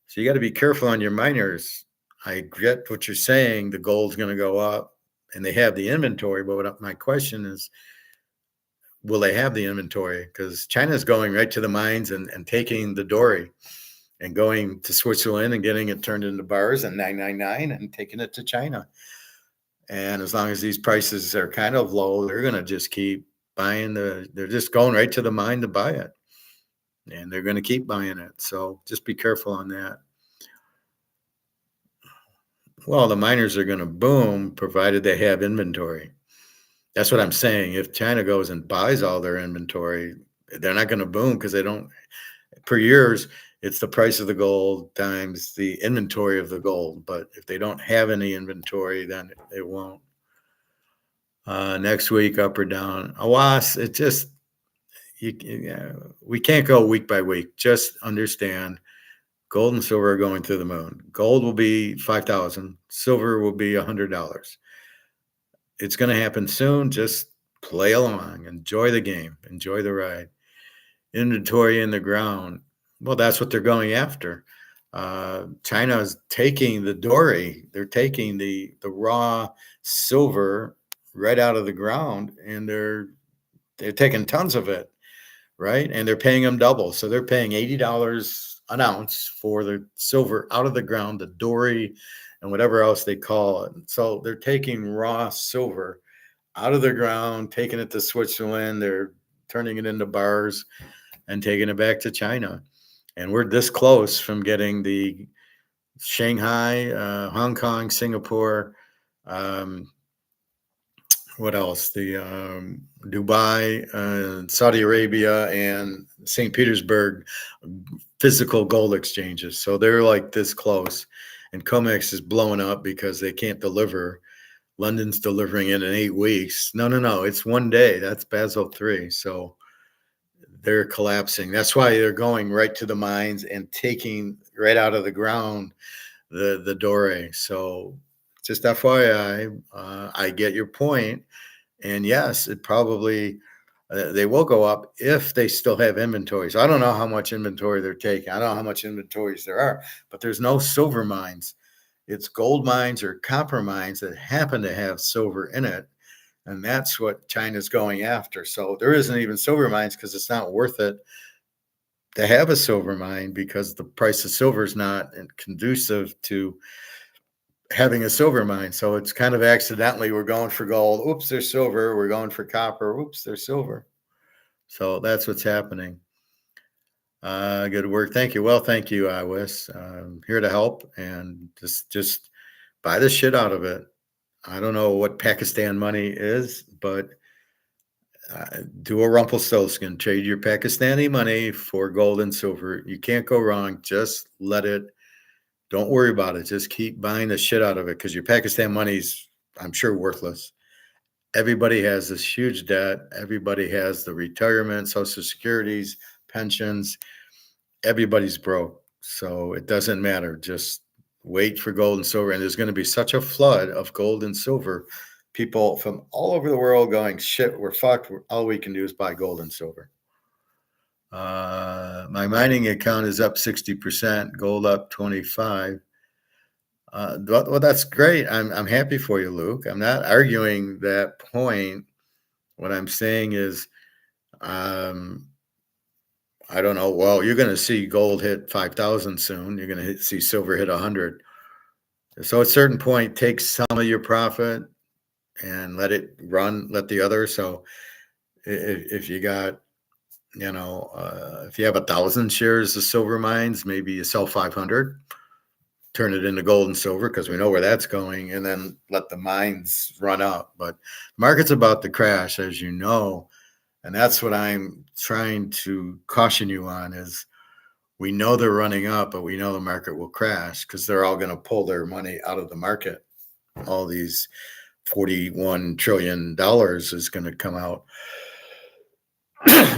So you got to be careful on your miners. I get what you're saying. The gold's going to go up and they have the inventory. But my question is, will they have the inventory? Because China's going right to the mines and taking the dory and going to Switzerland and getting it turned into bars and 999 and taking it to China. And as long as these prices are kind of low, they're going to just keep buying they're just going right to the mine to buy it. And they're going to keep buying it. So just be careful on that. Well, the miners are going to boom provided they have inventory. That's what I'm saying. If China goes and buys all their inventory, they're not going to boom because they don't. Per years, it's the price of the gold times the inventory of the gold. But if they don't have any inventory, then it won't. Next week, up or down. Awas, it just, we can't go week by week. Just understand gold and silver are going through the moon. Gold will be $5,000. Silver will be $100. It's going to happen soon. Just play along. Enjoy the game. Enjoy the ride. Inventory in the ground. Well, that's what they're going after. China is taking the dory. They're taking the raw silver right out of the ground, and they're taking tons of it, right? And they're paying them double. So they're paying $80 an ounce for the silver out of the ground, the dory, and whatever else they call it. So they're taking raw silver out of the ground, taking it to Switzerland. They're turning it into bars and taking it back to China. And we're this close from getting the Shanghai, Hong Kong, Singapore, what else? The Dubai, Saudi Arabia, and St. Petersburg physical gold exchanges. So they're like this close. And COMEX is blowing up because they can't deliver. London's delivering it in 8 weeks. No. It's 1 day. That's Basel III. So they're collapsing. That's why they're going right to the mines and taking right out of the ground the doré. So just FYI, I get your point. And yes, it probably, they will go up if they still have inventory. So I don't know how much inventory they're taking. I don't know how much inventories there are, but there's no silver mines. It's gold mines or copper mines that happen to have silver in it. And that's what China's going after. So there isn't even silver mines because it's not worth it to have a silver mine because the price of silver is not conducive to having a silver mine. So it's kind of accidentally we're going for gold. Oops, there's silver. We're going for copper. Oops, there's silver. So that's what's happening. Good work. Thank you. Well, thank you, Iwis. Here to help and just buy the shit out of it. I don't know what Pakistan money is, but do a Rumpelstiltskin. Trade your Pakistani money for gold and silver. You can't go wrong. Just let it. Don't worry about it. Just keep buying the shit out of it because your Pakistan money's, I'm sure, worthless. Everybody has this huge debt. Everybody has the retirement, Social Securities, pensions. Everybody's broke. So it doesn't matter. Just wait for gold and silver. And there's going to be such a flood of gold and silver. People from all over the world going, shit, we're fucked. All we can do is buy gold and silver. My mining account is up 60%, gold up 25. Well, that's great. I'm happy for you, Luke. I'm not arguing that point. What I'm saying is, I don't know. Well, you're going to see gold hit 5,000 soon. You're going to see silver hit 100. So at a certain point, take some of your profit and let it run. Let the other. So if you got, if you have 1,000 shares of silver mines, maybe you sell 500. Turn it into gold and silver because we know where that's going, and then let the mines run up. But the market's about to crash, as you know, and that's what I'm trying to caution you on is we know they're running up, but we know the market will crash because they're all going to pull their money out of the market. All these $41 trillion is going to come out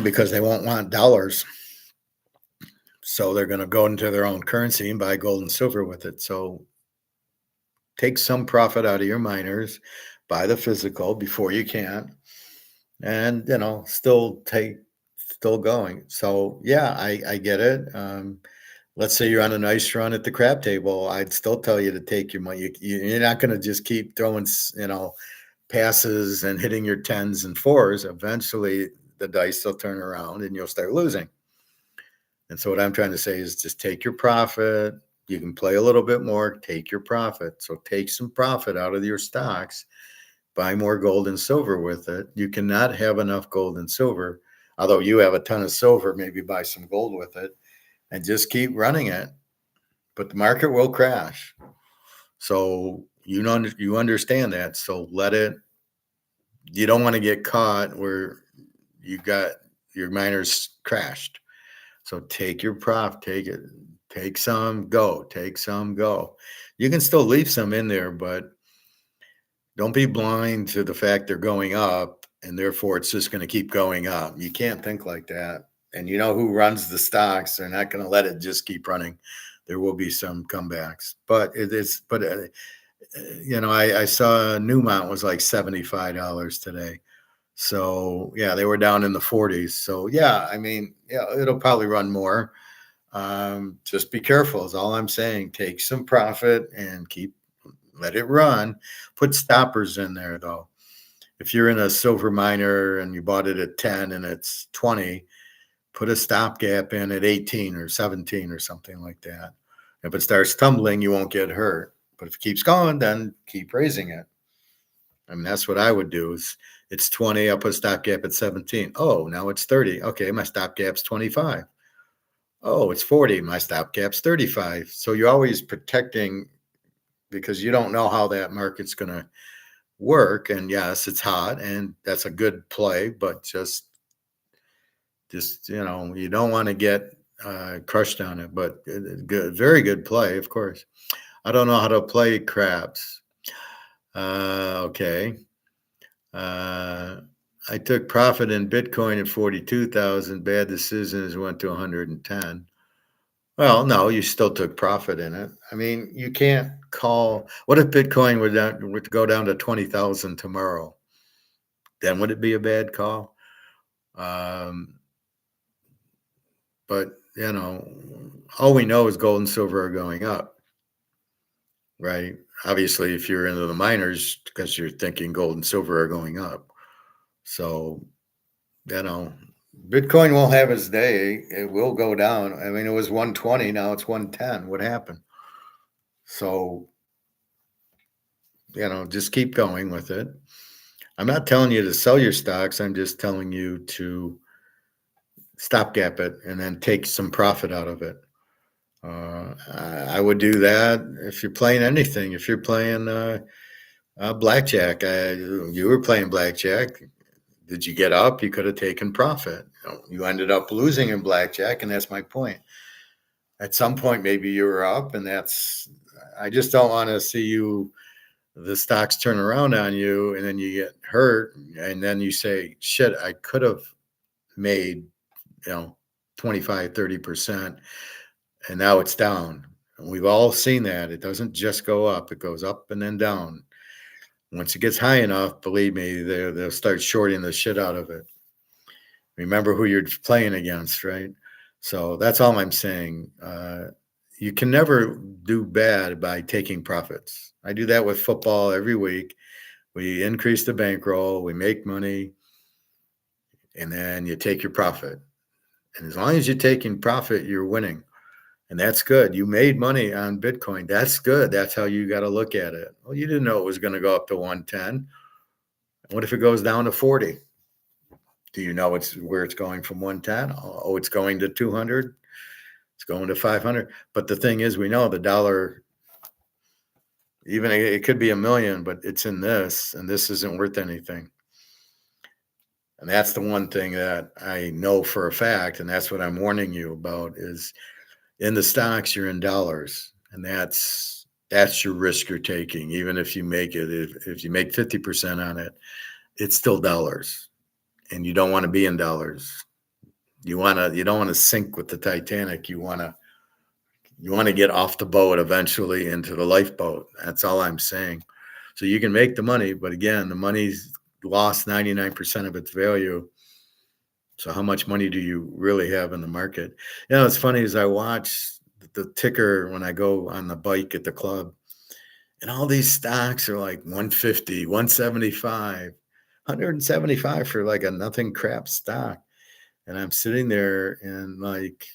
because they won't want dollars. So they're going to go into their own currency and buy gold and silver with it. So take some profit out of your miners, buy the physical before you can, and still going. So yeah, I get it. Let's say you're on a nice run at the crap table. I'd still tell you to take your money. You're not going to just keep throwing, passes and hitting your 10s and 4s. Eventually, the dice will turn around and you'll start losing. And so what I'm trying to say is just take your profit. You can play a little bit more, take your profit. So take some profit out of your stocks, buy more gold and silver with it. You cannot have enough gold and silver, although you have a ton of silver, maybe buy some gold with it and just keep running it. But the market will crash. So you understand that. So let it. You don't want to get caught where you got your miners crashed. So take your profit, take some, go. You can still leave some in there, but don't be blind to the fact they're going up and therefore it's just going to keep going up. You can't think like that. And you know who runs the stocks. They're not going to let it just keep running. There will be some comebacks, but I saw Newmont was like $75 today. So yeah, they were down in the 40s. So yeah, it'll probably run more. Just be careful is all I'm saying. Take some profit and let it run. Put stoppers in there though. If you're in a silver miner and you bought it at 10 and it's 20, put a stopgap in at 18 or 17 or something like that. If it starts tumbling, you won't get hurt. But if it keeps going, then keep raising it. That's what I would do is it's 20, I'll put a stopgap at 17. Oh, now it's 30. Okay, my stopgap's 25. Oh, it's 40. My stopgap's 35. So you're always protecting because you don't know how that market's going to work. And yes, it's hot and that's a good play, but just you don't want to get crushed on it, but good, very good play, of course. I don't know how to play craps. Okay. I took profit in Bitcoin at 42,000. Bad decisions went to 110. Well, no, you still took profit in it. You can't call. What if Bitcoin would go down to 20,000 tomorrow? Then would it be a bad call? But all we know is gold and silver are going up, right? Obviously, if you're into the miners, because you're thinking gold and silver are going up. So, Bitcoin will have its day. It will go down. It was 120. Now it's 110. What happened? So, just keep going with it. I'm not telling you to sell your stocks. I'm just telling you to stopgap it and then take some profit out of it. I would do that if you're playing anything. If you're playing blackjack, you were playing blackjack. Did you get up? You could have taken profit. You ended up losing in blackjack, and that's my point. At some point, maybe you were up, and I just don't want to see the stocks turn around on you, and then you get hurt, and then you say, shit, I could have made, 25, 30%, and now it's down. And we've all seen that. It doesn't just go up, it goes up and then down. Once it gets high enough, believe me, they'll start shorting the shit out of it. Remember who you're playing against, right? So that's all I'm saying. You can never do bad by taking profits. I do that with football every week. We increase the bankroll, we make money, and then you take your profit. And as long as you're taking profit, you're winning. And that's good. You made money on Bitcoin. That's good. That's how you got to look at it. Well, you didn't know it was going to go up to 110. What if it goes down to 40? Do you know where it's going from 110? Oh, it's going to 200. It's going to 500. But the thing is, we know the dollar, even it could be $1 million, but it's in this, and this isn't worth anything. And that's the one thing that I know for a fact, and that's what I'm warning you about, is in the stocks, you're in dollars, and that's your risk you're taking. Even if you make it, if you make 50% on it, it's still dollars, and you don't want to be in dollars. You don't want to sink with the Titanic. You want to get off the boat eventually into the lifeboat. That's all I'm saying. So you can make the money, but again, the money's lost 99% of its value. So how much money do you really have in the market? It's funny as I watch the ticker when I go on the bike at the club, and all these stocks are like 150, 175, 175 for like a nothing crap stock. And I'm sitting there and like,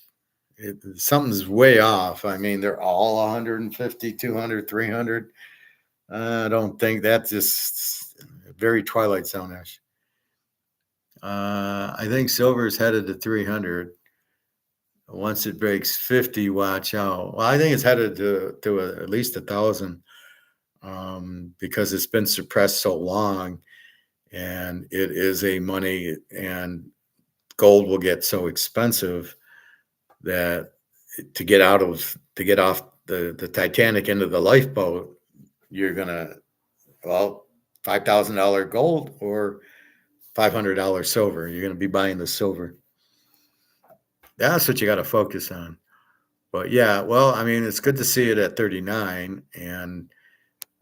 something's way off. I mean, they're all 150, 200, 300. I don't think that's just very Twilight Zone-ish. I think silver is headed to 300. Once it breaks 50, watch out. Well, I think it's headed to at least 1,000 because it's been suppressed so long, and it is a money, and gold will get so expensive that to get off the Titanic into the lifeboat, you're gonna, $5,000 gold or $500 silver. You're gonna be buying the silver. That's what you got to focus on. But yeah, well, I mean, it's good to see it at 39, and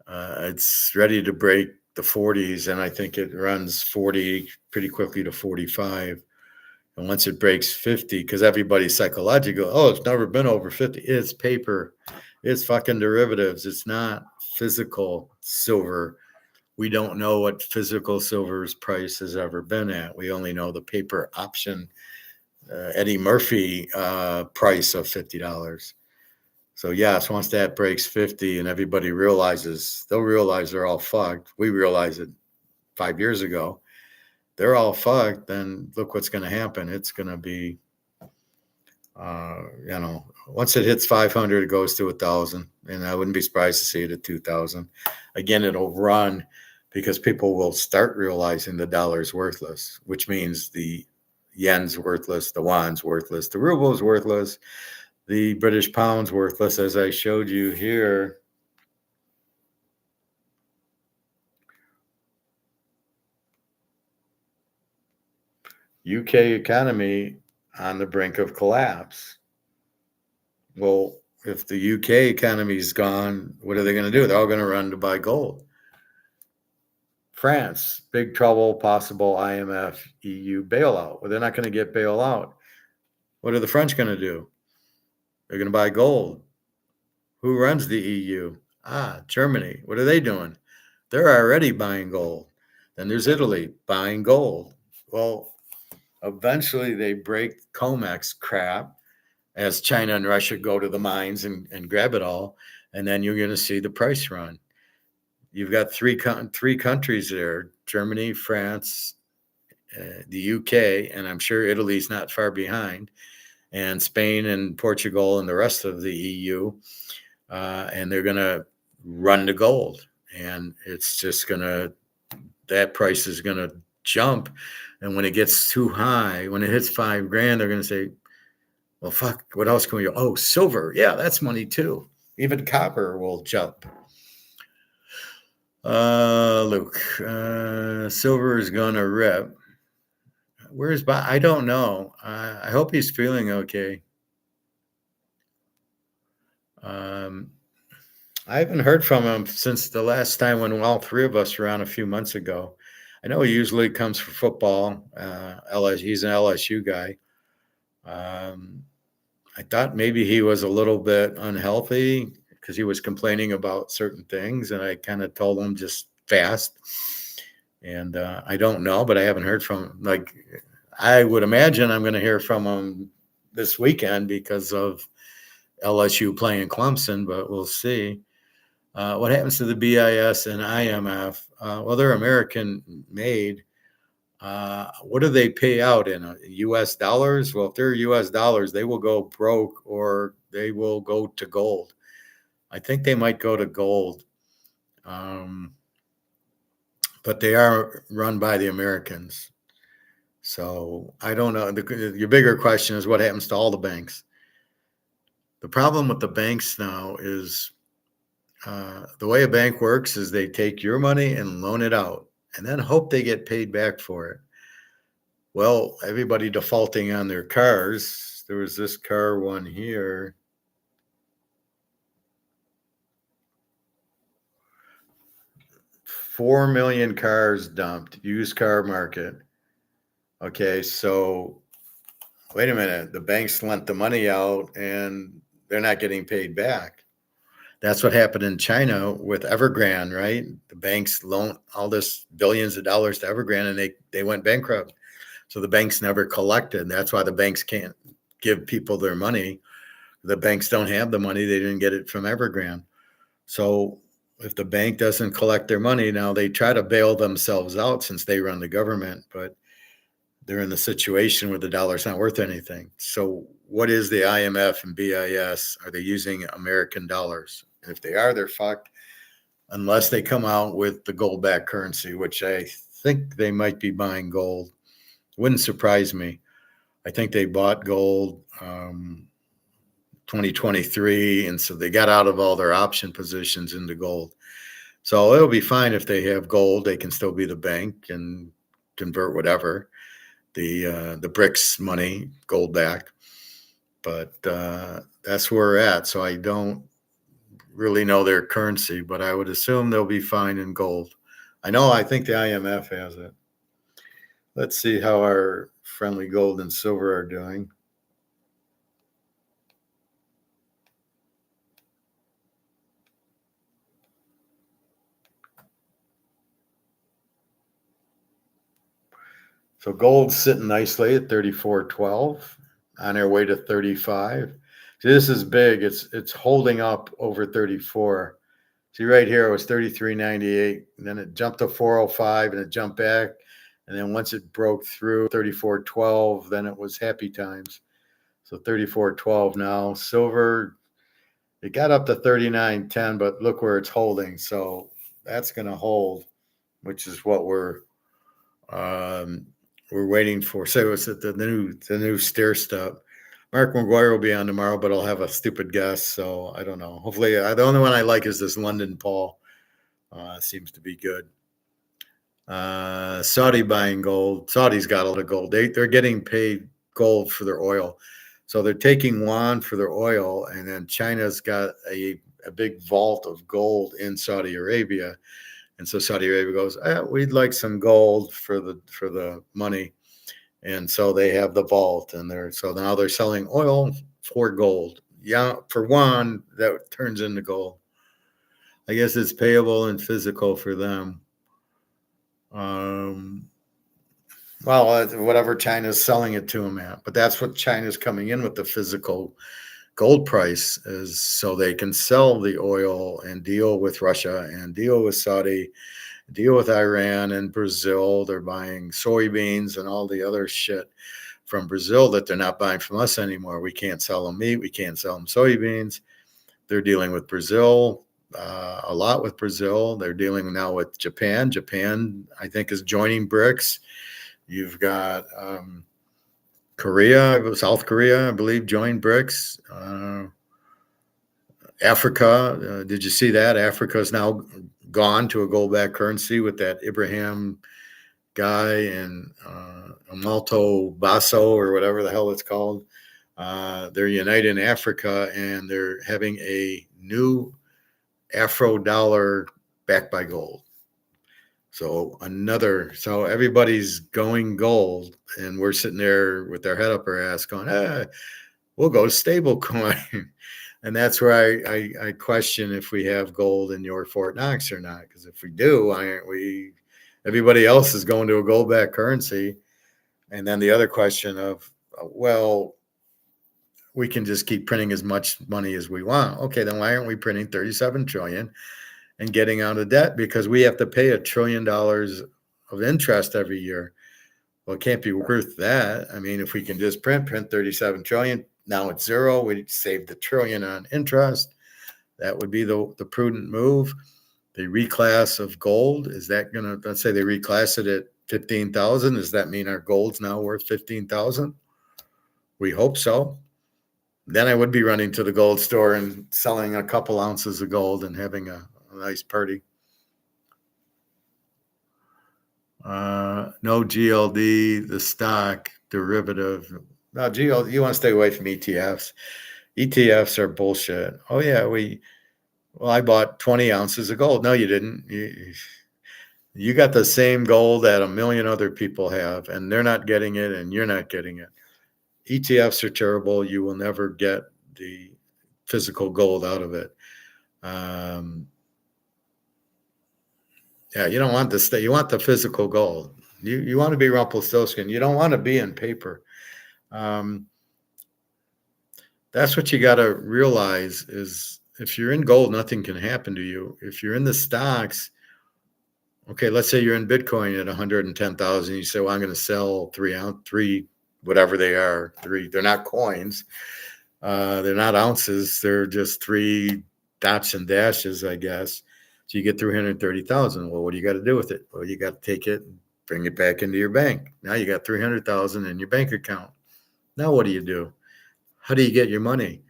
it's ready to break the 40s, and I think it runs 40 pretty quickly to 45. And once it breaks 50, because everybody's psychological, it's never been over 50. It's paper. It's fucking derivatives. It's not physical silver. We don't know what physical silver's price has ever been at. We only know the paper option Eddie Murphy price of $50. So yes, once that breaks 50 and everybody they'll realize they're all fucked. We realized it 5 years ago. They're all fucked. Then look what's going to happen. It's going to be, once it hits 500, it goes to 1,000, and I wouldn't be surprised to see it at 2,000. Again, it'll run because people will start realizing the dollar's worthless, which means the yen's worthless, the yuan's worthless, the ruble's worthless, the British pound's worthless, as I showed you here. UK economy on the brink of collapse. Well, if the UK economy is gone, what are they going to do? They're all going to run to buy gold. France, big trouble, possible IMF, EU bailout. Well, they're not going to get bailout. What are the French going to do? They're going to buy gold. Who runs the EU? Germany. What are they doing? They're already buying gold. Then there's Italy buying gold. Well, eventually they break COMEX crap as China and Russia go to the mines and grab it all. And then you're going to see the price run. You've got three countries there: Germany, France, the UK, and I'm sure Italy's not far behind. and Spain and Portugal and the rest of the EU, and they're going to run to gold, and it's just going to, that price is going to jump. And when it gets too high, when it hits $5,000, they're going to say, well, fuck, what else can we do? Oh, silver. Yeah, that's money too. Even copper will jump. Luke, silver is going to rip. Where's Bob? I don't know. I hope he's feeling okay. I haven't heard from him since the last time when all three of us were on a few months ago. I know he usually comes for football. He's an LSU guy. I thought maybe he was a little bit unhealthy because he was complaining about certain things, and I kind of told him just fast. And I don't know, but I haven't heard from him. Like, I would imagine I'm going to hear from him this weekend because of LSU playing Clemson, but we'll see. What happens to the BIS and IMF? Well, they're American made. What do they pay out in U.S. dollars? Well, if they're U.S. dollars, they will go broke or they will go to gold. I think they might go to gold. But they are run by the Americans. So I don't know. Your bigger question is what happens to all the banks? The problem with the banks now is the way a bank works is they take your money and loan it out and then hope they get paid back for it. Well, everybody defaulting on their cars. There was this car one here. Four million cars dumped, used car market. Okay, so wait a minute. The banks lent the money out and they're not getting paid back. That's what happened in China with Evergrande, right? The banks loaned all this billions of dollars to Evergrande and they went bankrupt. So the banks never collected. That's why the banks can't give people their money. The banks don't have the money. They didn't get it from Evergrande. So if the bank doesn't collect their money, now they try to bail themselves out since they run the government, but they're in the situation where the dollar's not worth anything. So what is the IMF and BIS? Are they using American dollars? And if they are, they're fucked unless they come out with the gold-backed currency, which I think they might be buying gold. Wouldn't surprise me. I think they bought gold 2023, and so they got out of all their option positions into gold. So it'll be fine if they have gold. They can still be the bank and convert whatever. The BRICS money, gold back. But that's where we're at. So I don't really know their currency, but I would assume they'll be fine in gold. I think the IMF has it. Let's see how our friendly gold and silver are doing. So gold's sitting nicely at 34.12 on our way to 35. See, this is big. It's holding up over 34. See right here, it was 33.98, and then it jumped to 405, and it jumped back. And then once it broke through 34.12, then it was happy times. So 34.12 now. Silver, it got up to 39.10, but look where it's holding. So that's going to hold, which is what we're waiting for. So it's the new stair step. Mark McGuire will be on tomorrow, but I'll have a stupid guess. So I don't know. Hopefully, the only one I like is this London Paul. Seems to be good. Saudi buying gold. Saudi's got a lot of gold. They're getting paid gold for their oil. So they're taking yuan for their oil, and then China's got a big vault of gold in Saudi Arabia. And so Saudi Arabia goes, we'd like some gold for the money. And so they have the vault, and so now they're selling oil for gold. Yeah, for yuan, that turns into gold. I guess it's payable and physical for them. Well, whatever China's selling it to them at, but that's what China's coming in with the physical gold price is so they can sell the oil and deal with Russia and deal with Saudi, deal with Iran and Brazil. They're buying soybeans and all the other shit from Brazil that they're not buying from us anymore. We can't sell them meat. We can't sell them soybeans. They're dealing with Brazil, a lot with Brazil. They're dealing now with Japan. Japan, I think, is joining BRICS. You've got Korea, South Korea, I believe, joined BRICS. Africa, did you see that? Africa is now gone to a gold-backed currency with that Ibrahim guy and Amalto Basso or whatever the hell it's called. They're united in Africa, and they're having a new Afro dollar backed by gold. So everybody's going gold, and we're sitting there with our head up our ass going, we'll go stable coin. And that's where I question if we have gold in your Fort Knox or not. Because if we do, everybody else is going to a gold-backed currency. And then the other question of, well, we can just keep printing as much money as we want. Okay, then why aren't we printing 37 trillion and getting out of debt? Because we have to pay $1 trillion of interest every year. Well, it can't be worth that. I mean, if we can just print 37 trillion, now it's zero. We saved $1 trillion on interest. That would be the prudent move. The reclass of gold, is that going to, let's say they reclass it at 15,000. Does that mean our gold's now worth 15,000? We hope so. Then I would be running to the gold store and selling a couple ounces of gold and having a nice party. No GLD, the stock derivative. No, GLD, you want to stay away from ETFs. ETFs are bullshit. Oh, yeah, I bought 20 ounces of gold. No, you didn't. You got the same gold that 1 million other people have, and they're not getting it, and you're not getting it. ETFs are terrible. You will never get the physical gold out of it. Yeah, you don't want the you want the physical gold. You want to be Rumpelstiltskin. You don't want to be in paper. That's what you got to realize is if you're in gold, nothing can happen to you. If you're in the stocks, okay, let's say you're in Bitcoin at 110,000. You say, well, I'm going to sell three, whatever they are. They're not coins. They're not ounces. They're just 3 dots and dashes, I guess. So you get 330,000. Well, what do you got to do with it? Well, you got to take it and bring it back into your bank. Now you got 300,000 in your bank account. Now what do you do? How do you get your money?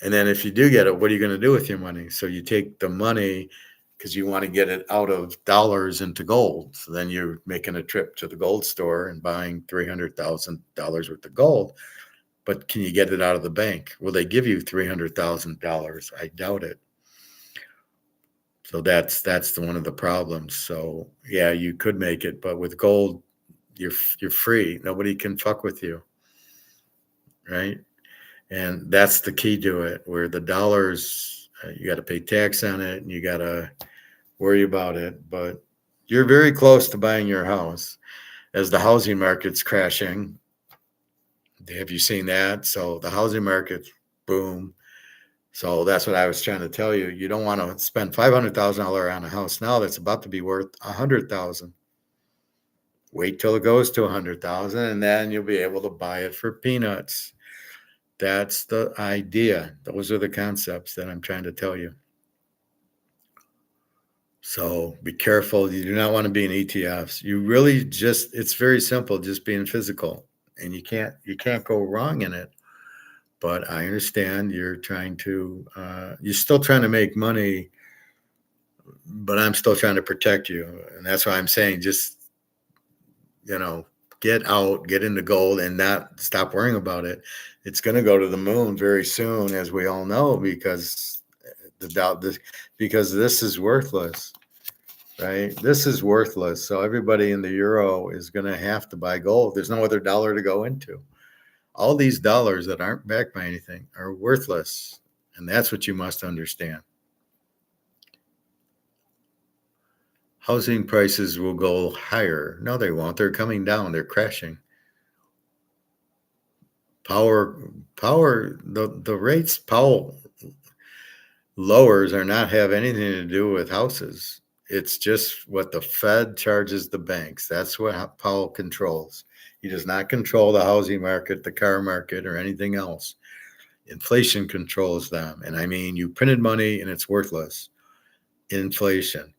And then if you do get it, what are you going to do with your money? So you take the money because you want to get it out of dollars into gold. So then you're making a trip to the gold store and buying $300,000 worth of gold. But can you get it out of the bank? Will they give you $300,000? I doubt it. So that's one of the problems. So yeah, you could make it, but with gold, you're free. Nobody can fuck with you, right? And that's the key to it. Where the dollars, you got to pay tax on it, and you got to worry about it. But you're very close to buying your house as the housing market's crashing. Have you seen that? So the housing market, boom. So that's what I was trying to tell you. You don't want to spend $500,000 on a house now that's about to be worth $100,000. Wait till it goes to $100,000, and then you'll be able to buy it for peanuts. That's the idea. Those are the concepts that I'm trying to tell you. So be careful. You do not want to be in ETFs. You really it's very simple, just being physical, and you can't go wrong in it. But I understand you're still trying to make money, but I'm still trying to protect you. And that's why I'm saying just, get out, get into gold and not stop worrying about it. It's going to go to the moon very soon, as we all know, because this is worthless, right? This is worthless. So everybody in the euro is going to have to buy gold. There's no other dollar to go into. All these dollars that aren't backed by anything are worthless. And that's what you must understand. Housing prices will go higher. No, they won't. They're coming down. They're crashing. The rates Powell lowers have anything to do with houses. It's just what the Fed charges the banks. That's what Powell controls. He does not control the housing market, the car market, or anything else. Inflation controls them. And I mean, you printed money and it's worthless. Inflation.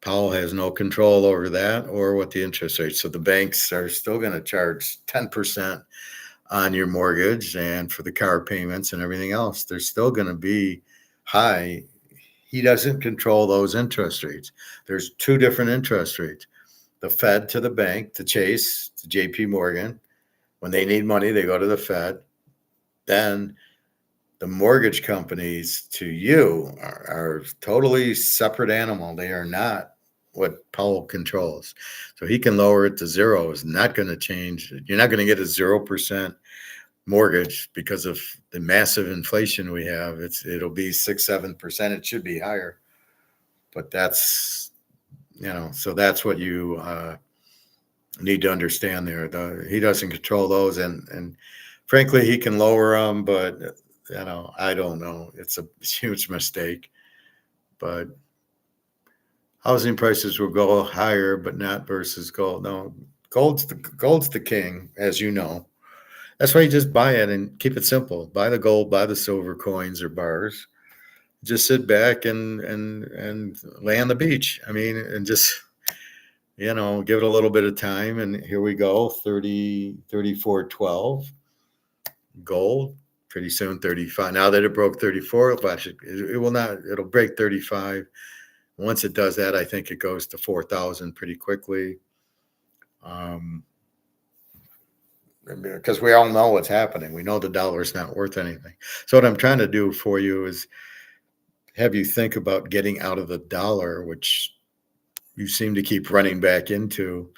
Powell has no control over that or what the interest rate. So the banks are still going to charge 10% on your mortgage and for the car payments and everything else. They're still going to be high. He doesn't control those interest rates. There's two different interest rates. The Fed to the bank, to Chase, to JP Morgan. When they need money, they go to the Fed. Then the mortgage companies to you are totally separate animal. They are not what Powell controls. So he can lower it to zero. It's not going to change. You're not going to get a 0% mortgage because of the massive inflation we have. It'll be 6-7%. It should be higher, but that's, so that's what you need to understand there. He doesn't control those, and frankly, he can lower them, but I don't know. It's a huge mistake. But housing prices will go higher, but not versus gold. No, gold's the king, as you know. That's why you just buy it and keep it simple. Buy the gold, buy the silver coins or bars. Just sit back and lay on the beach. I mean, and just give it a little bit of time. And here we go, 34.12 gold. Pretty soon 35. Now that it broke 34, it will not. It'll break 35. Once it does that, I think it goes to 4,000 pretty quickly. Because we all know what's happening. We know the dollar is not worth anything. So what I'm trying to do for you is have you think about getting out of the dollar, which you seem to keep running back into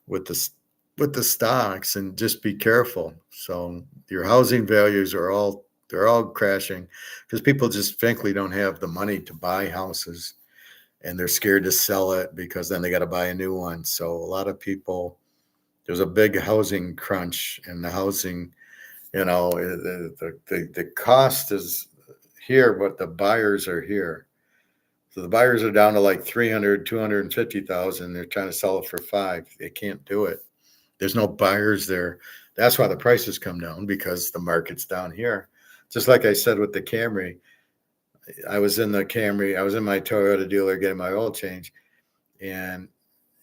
with the stocks, and just be careful. So your housing values they're all crashing because people just frankly don't have the money to buy houses, and they're scared to sell it because then they got to buy a new one. So a lot of people, there's a big housing crunch, and the housing, the cost is here, but the buyers are here. So the buyers are down to like 300, 250,000. They're trying to sell it for 5. They can't do it. There's no buyers there. That's why the prices come down, because the market's down here. Just like I said with the Camry, I was in my Toyota dealer getting my oil change, and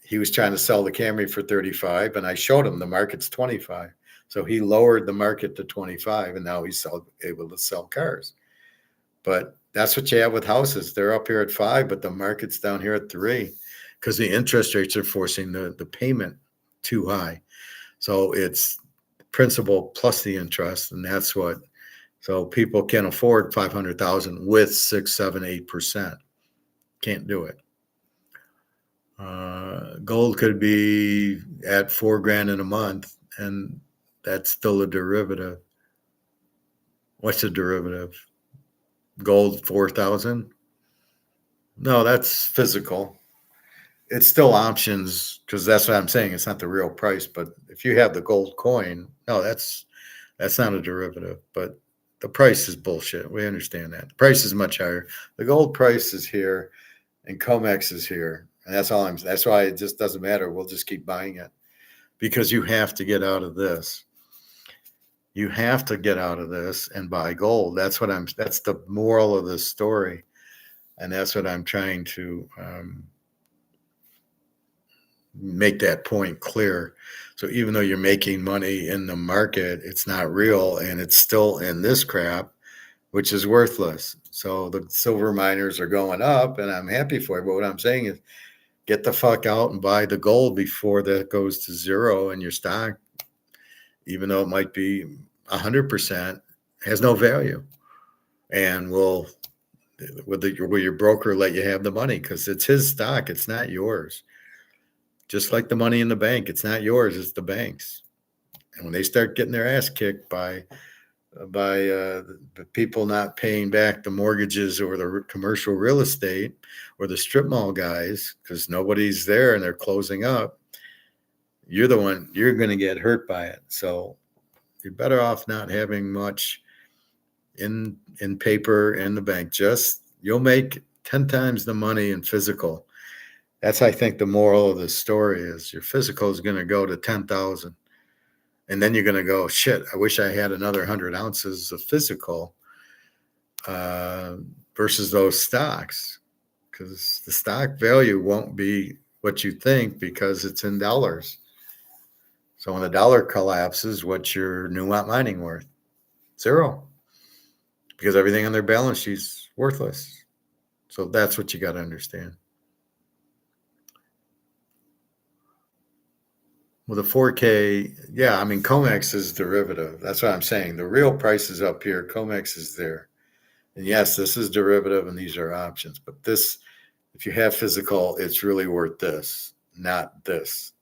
he was trying to sell the Camry for 35, and I showed him the market's 25. So he lowered the market to 25, and now he's able to sell cars. But that's what you have with houses. They're up here at 5, but the market's down here at 3 because the interest rates are forcing the payment too high. So it's principal plus the interest, and that's what. So people can't afford 500,000 with 6, 7, 8%. Can't do it. Gold could be at $4,000 in a month, and that's still a derivative. What's a derivative? Gold 4,000? No, that's physical. It's still options, because that's what I'm saying. It's not the real price. But if you have the gold coin, no, that's not a derivative. But the price is bullshit. We understand that. The price is much higher. The gold price is here, and COMEX is here. And that's why it just doesn't matter. We'll just keep buying it, because you have to get out of this. You have to get out of this and buy gold. That's the moral of this story. And that's what I'm trying to make that point clear. So even though you're making money in the market, it's not real, and it's still in this crap, which is worthless. So the silver miners are going up, and I'm happy for it. But what I'm saying is, get the fuck out and buy the gold before that goes to zero, and your stock, even though it might be 100%, has no value. And will your broker let you have the money? Because it's his stock. It's not yours. Just like the money in the bank, it's not yours. It's the bank's. And when they start getting their ass kicked by the people not paying back the mortgages or the commercial real estate or the strip mall guys, because nobody's there and they're closing up, you're going to get hurt by it. So you're better off not having much in paper in the bank. You'll make 10 times the money in physical That's, I think, the moral of the story is your physical is going to go to 10,000. And then you're going to go, shit, I wish I had another 100 ounces of physical uh, versus those stocks, because the stock value won't be what you think because it's in dollars. So when the dollar collapses, what's your Newmont mining worth? Zero, because everything on their balance sheet's worthless. So that's what you got to understand. With a 4K, yeah, I mean, COMEX is derivative. That's what I'm saying. The real price is up here. COMEX is there. And yes, this is derivative and these are options. But this, if you have physical, it's really worth this, not this.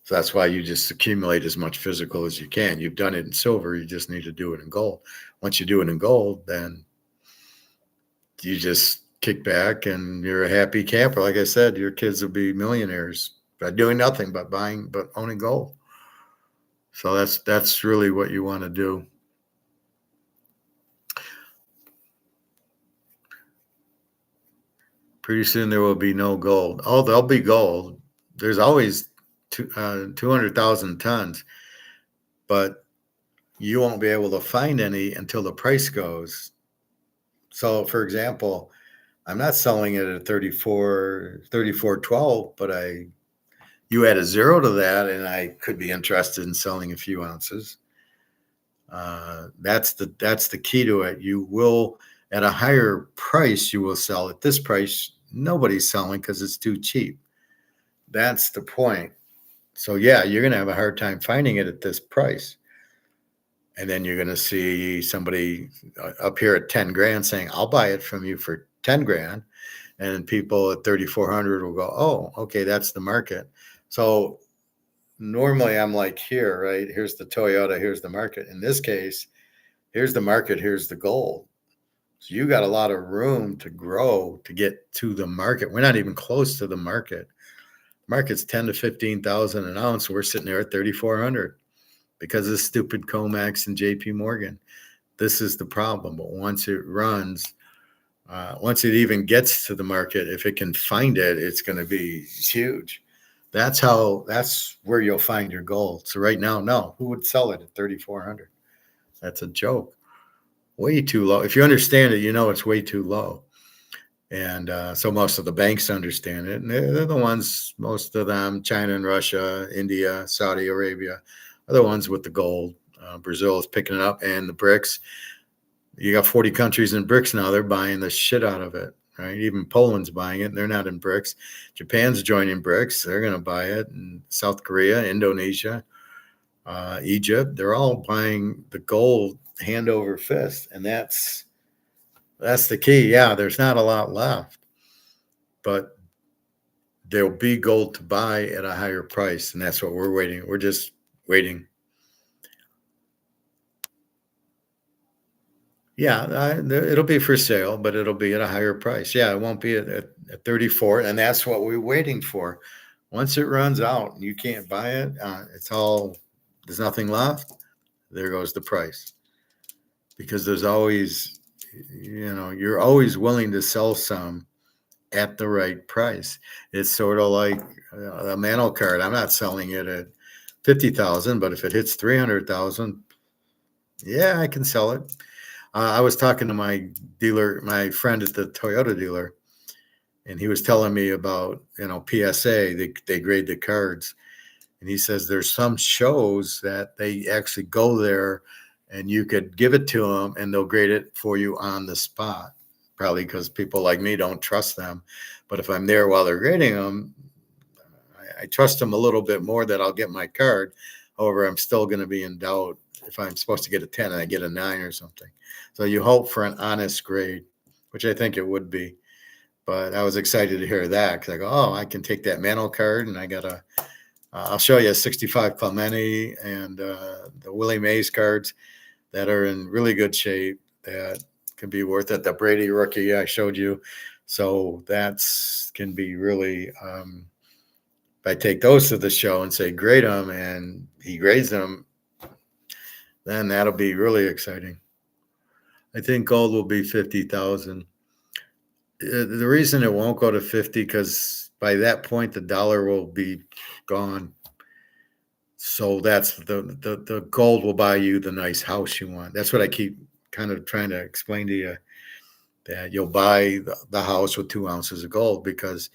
So that's why you just accumulate as much physical as you can. You've done it in silver. You just need to do it in gold. Once you do it in gold, then you just kick back and you're a happy camper. Like I said, your kids will be millionaires by doing nothing but owning gold. So that's really what you want to do. Pretty soon there will be no gold. Oh, there'll be gold. There's always 200,000 tons, but you won't be able to find any until the price goes. So, for example, I'm not selling it at 34.12, but you add a zero to that, and I could be interested in selling a few ounces. That's the key to it. You will, at a higher price, you will sell. At this price, nobody's selling because it's too cheap. That's the point. So yeah, you're going to have a hard time finding it at this price. And then you're going to see somebody up here at 10 grand saying, I'll buy it from you for 10 grand. And people at 3,400 will go, oh, okay, that's the market. So normally I'm like here, right? Here's the Toyota, here's the market. In this case, here's the market, here's the gold. So you got a lot of room to grow to get to the market. We're not even close to the market. Market's 10 to 15,000 an ounce. We're sitting there at 3,400 because of stupid COMEX and JP Morgan. This is the problem. But once it runs, once it even gets to the market, if it can find it, it's going to be huge. That's where you'll find your gold. So right now, no, who would sell it at 3,400? That's a joke. Way too low. If you understand it, you know it's way too low. And so most of the banks understand it. And they're the ones, most of them, China and Russia, India, Saudi Arabia, are the ones with the gold. Brazil is picking it up. And the BRICS, you got 40 countries in BRICS now. They're buying the shit out of it, right? Even Poland's buying it. They're not in BRICS. Japan's joining BRICS. They're going to buy it. And South Korea, Indonesia, Egypt, they're all buying the gold hand over fist. And that's the key. Yeah, there's not a lot left, but there'll be gold to buy at a higher price. And that's what we're waiting. We're just waiting. Yeah, it'll be for sale, but it'll be at a higher price. Yeah, it won't be at 34. And that's what we're waiting for. Once it runs out and you can't buy it, there's nothing left. There goes the price. Because there's always, you're always willing to sell some at the right price. It's sort of like a Mano card. I'm not selling it at 50,000, but if it hits 300,000, yeah, I can sell it. I was talking to my dealer, my friend at the Toyota dealer, and he was telling me about, PSA, they grade the cards. And he says there's some shows that they actually go there and you could give it to them and they'll grade it for you on the spot. Probably because people like me don't trust them. But if I'm there while they're grading them, I trust them a little bit more that I'll get my card. However, I'm still going to be in doubt if I'm supposed to get a 10 and I get a 9 or something. So you hope for an honest grade, which I think it would be. But I was excited to hear that because I go, oh, I can take that Mano card and I got I'll show you a 65 Clementi and the Willie Mays cards that are in really good shape that can be worth it. The Brady rookie I showed you. So that's can be really, if I take those to the show and say, grade them, and he grades them, then that'll be really exciting. I think gold will be 50,000. The reason it won't go to 50 because by that point, the dollar will be gone. So that's the gold will buy you the nice house you want. That's what I keep kind of trying to explain to you, that you'll buy the house with 2 ounces of gold, because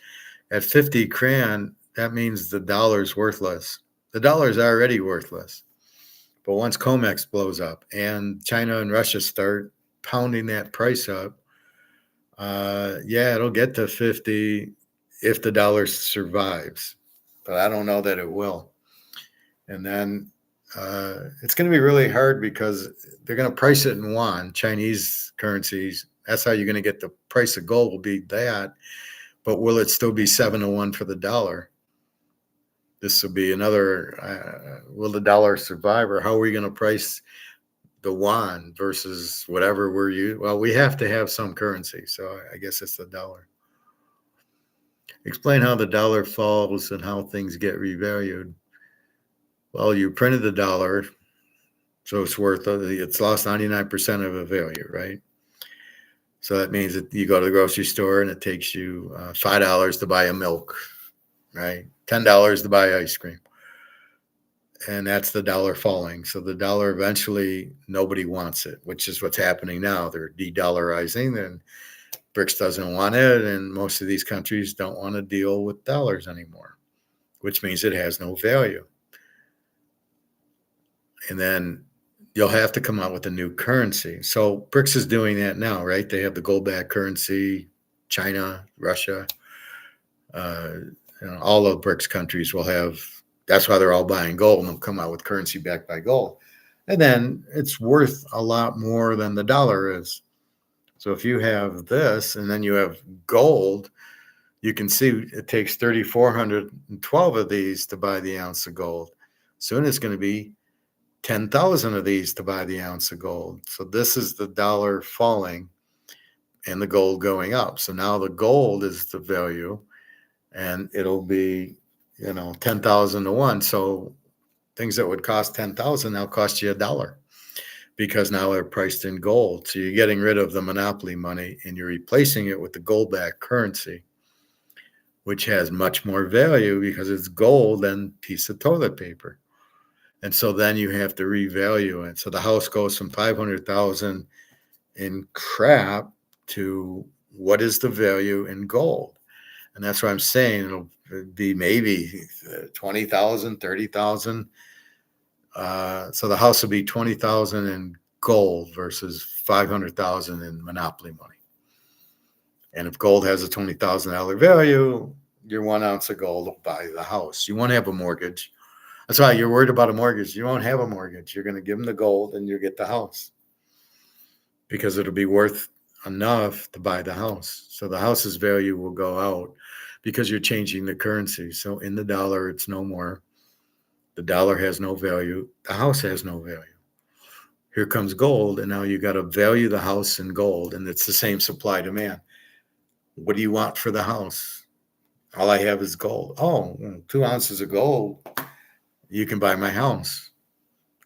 at 50 grand, that means the dollar's worthless. The dollar's already worthless. But once COMEX blows up and China and Russia start pounding that price up, it'll get to 50 if the dollar survives. But I don't know that it will. And then it's going to be really hard because they're going to price it in yuan, Chinese currencies. That's how you're going to get the price of gold will be that. But will it still be 7-1 for the dollar? This will be another, will the dollar survive, or how are we going to price the yuan versus whatever we're using? Well, we have to have some currency. So I guess it's the dollar. Explain how the dollar falls and how things get revalued. Well, you printed the dollar, so it's lost 99% of the value, right? So that means that you go to the grocery store and it takes you $5 to buy a milk, right? $10 to buy ice cream. And that's the dollar falling. So the dollar eventually, nobody wants it, which is what's happening now. They're de-dollarizing, and BRICS doesn't want it. And most of these countries don't want to deal with dollars anymore, which means it has no value. And then you'll have to come out with a new currency. So BRICS is doing that now, right? They have the gold-backed currency. China, Russia, all of BRICS countries will have. That's why they're all buying gold, and they'll come out with currency backed by gold. And then it's worth a lot more than the dollar is. So if you have this and then you have gold, you can see it takes 3,412 of these to buy the ounce of gold. Soon it's going to be 10,000 of these to buy the ounce of gold. So this is the dollar falling and the gold going up. So now the gold is the value, and it'll be 10,000 to 1. So things that would cost 10,000 now cost you $1, because now they're priced in gold. So you're getting rid of the monopoly money and you're replacing it with the gold-backed currency, which has much more value because it's gold than a piece of toilet paper. And so then you have to revalue it. So the house goes from 500,000 in crap to what is the value in gold. And that's what I'm saying. It'll be maybe 20,000, 30,000. So the house will be 20,000 in gold versus 500,000 in monopoly money. And if gold has a $20,000 value, your 1 ounce of gold will buy the house. You won't have a mortgage. That's why you're worried about a mortgage. You won't have a mortgage. You're going to give them the gold and you'll get the house, because it'll be worth enough to buy the house. So the house's value will go out because you're changing the currency. So in the dollar, it's no more. The dollar has no value. The house has no value. Here comes gold, and now you got to value the house in gold, and it's the same supply demand. What do you want for the house? All I have is gold. Oh, 2 ounces of gold, you can buy my house.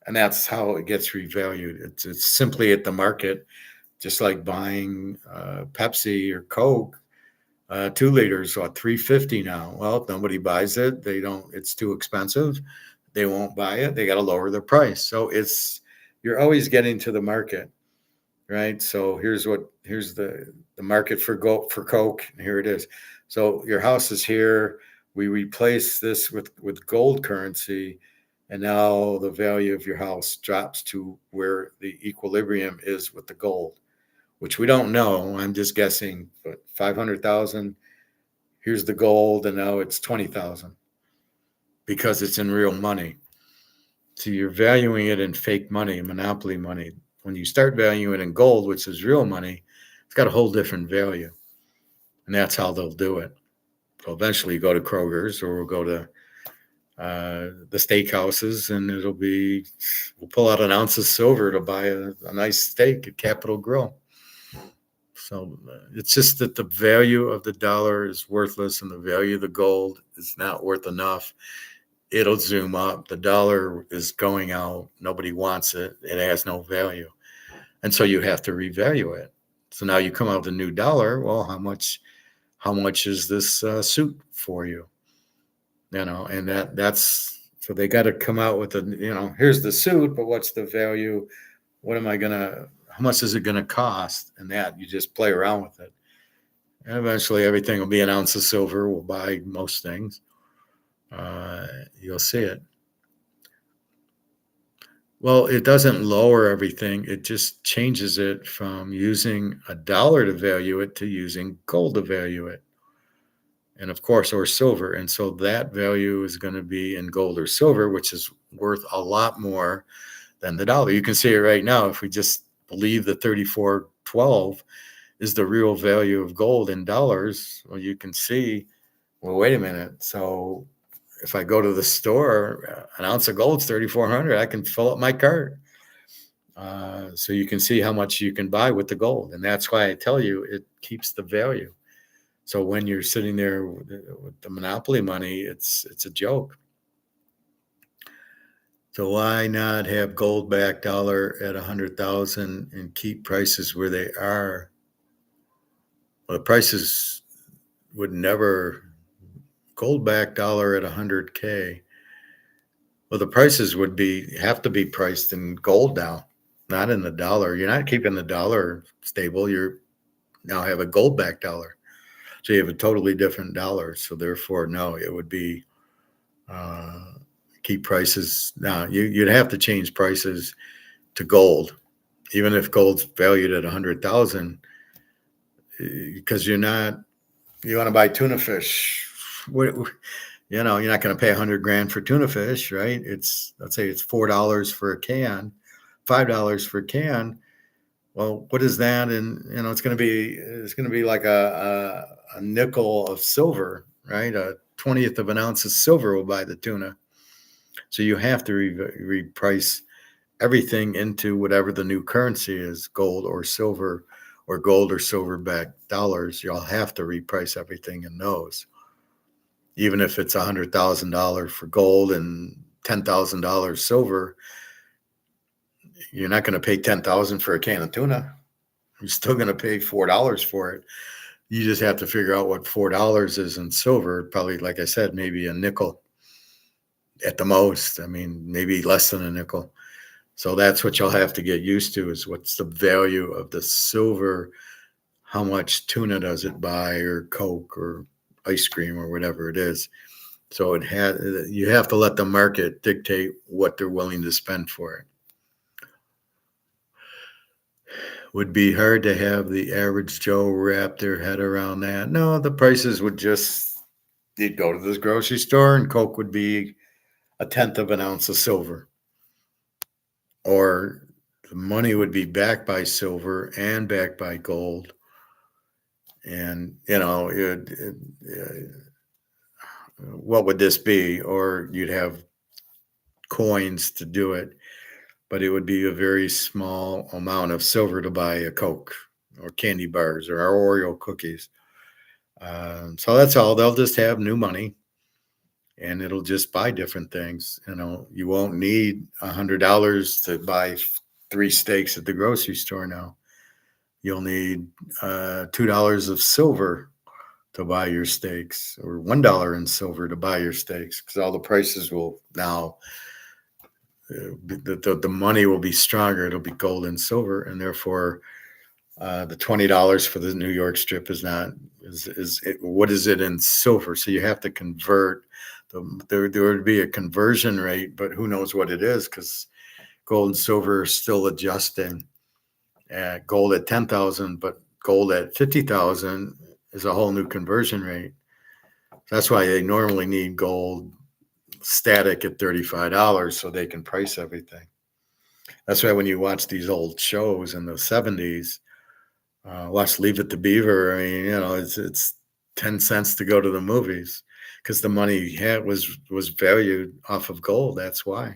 And that's how it gets revalued. It's simply at the market, just like buying Pepsi or Coke. 2 liters, $3.50 now. Well, if nobody buys it, they don't. It's too expensive. They won't buy it. They got to lower the price. So you're always getting to the market, right? So here's the market for Coke. And here it is. So your house is here. We replace this with gold currency, and now the value of your house drops to where the equilibrium is with the gold, which we don't know. I'm just guessing, but 500,000, here's the gold, and now it's 20,000 because it's in real money. So you're valuing it in fake money, monopoly money. When you start valuing it in gold, which is real money, it's got a whole different value. And that's how they'll do it. So eventually you go to Kroger's, or we'll go to the steakhouses, and we'll pull out an ounce of silver to buy a nice steak at Capitol Grill. So it's just that the value of the dollar is worthless, and the value of the gold is not worth enough. It'll zoom up. The dollar is going out. Nobody wants it. It has no value. And so you have to revalue it. So now you come out with a new dollar. Well, how much is this suit for you? And that's so they got to come out with here's the suit, but what's the value? How much is it gonna cost? And that you just play around with it. And eventually everything will be an ounce of silver. We'll buy most things. You'll see it. Well, it doesn't lower everything. It just changes it from using a dollar to value it to using gold to value it. And of course, or silver. And so that value is going to be in gold or silver, which is worth a lot more than the dollar. You can see it right now. If we just believe the 34.12 is the real value of gold in dollars, well, you can see, well, wait a minute. So if I go to the store, an ounce of gold's 3,400. I can fill up my cart. So you can see how much you can buy with the gold. And that's why I tell you it keeps the value. So when you're sitting there with the monopoly money, it's a joke. So why not have gold backed dollar at 100,000 and keep prices where they are? Well, the prices would never gold backed dollar at 100K. Well, the prices would have to be priced in gold now, not in the dollar. You're not keeping the dollar stable. You now have a gold backed dollar. So you have a totally different dollar. So therefore, no, it would be keep prices. Now you'd have to change prices to gold, even if gold's valued at 100,000, because you want to buy tuna fish. You're not going to pay 100 grand for tuna fish, right? Let's say it's $4 for a can, $5 for a can. Well, what is that? And it's going to be like a nickel of silver, right? A 20th of an ounce of silver will buy the tuna. So you have to reprice everything into whatever the new currency is, gold or silver, or gold or silver backed dollars. You'll have to reprice everything in those. Even if it's $100,000 for gold and $10,000 silver, you're not going to pay $10,000 for a can of tuna. You're still going to pay $4 for it. You just have to figure out what $4 is in silver. Probably, like I said, maybe a nickel at the most. I mean, maybe less than a nickel. So that's what you'll have to get used to, is what's the value of the silver? How much tuna does it buy, or Coke or ice cream or whatever it is? So you have to let the market dictate what they're willing to spend for it. Would be hard to have the average Joe wrap their head around that. No, the prices would you'd go to this grocery store and Coke would be a 1/10 of an ounce of silver. Or the money would be backed by silver and backed by gold. And, what would this be? Or you'd have coins to do it, but it would be a very small amount of silver to buy a Coke or candy bars or Oreo cookies. So that's all. They'll just have new money, and it'll just buy different things. You won't need $100 to buy 3 steaks at the grocery store now. You'll need $2 of silver to buy your steaks, or $1 in silver to buy your steaks, because all the prices will now, the money will be stronger. It'll be gold and silver, and therefore the $20 for the New York strip what is it in silver? So you have to convert. There would be a conversion rate, but who knows what it is, because gold and silver are still adjusting. Gold at 10,000, but gold at 50,000 is a whole new conversion rate. That's why they normally need gold static at $35 so they can price everything. That's why when you watch these old shows in the 70s, watch Leave It to Beaver, I mean, it's 10 cents to go to the movies, because the money he had was valued off of gold. That's why.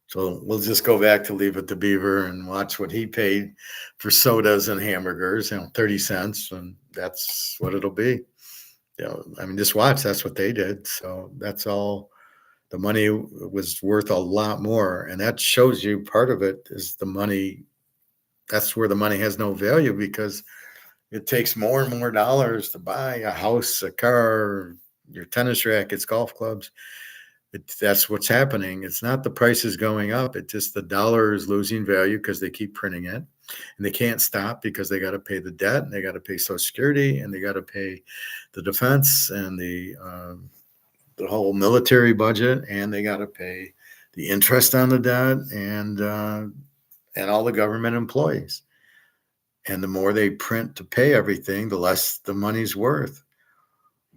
So we'll just go back to Leave It to Beaver and watch what he paid for sodas and hamburgers, 30 cents, and that's what it'll be. Just watch. That's what they did. So that's all. The money was worth a lot more, and that shows you part of it is the money. That's where the money has no value, because it takes more and more dollars to buy a house, a car, your tennis rackets, golf clubs. That's what's happening. It's not the prices going up. It's just the dollar is losing value because they keep printing it, and they can't stop because they got to pay the debt, and they got to pay Social Security, and they got to pay the defense and the whole military budget, and they got to pay the interest on the debt and all the government employees. And the more they print to pay everything, the less the money's worth.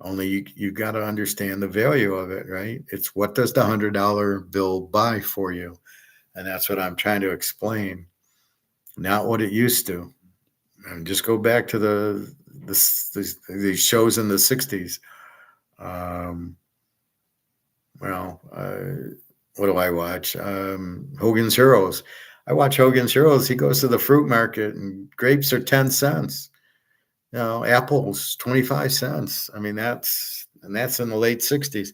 Only you got to understand the value of it, right? It's what does the $100 bill buy for you? And that's what I'm trying to explain. Not what it used to. And just go back to these shows in the 60s. What do I watch? Hogan's Heroes. I watch Hogan's Heroes. He goes to the fruit market and grapes are 10 cents. Apples 25 cents. I mean, that's in the late 60s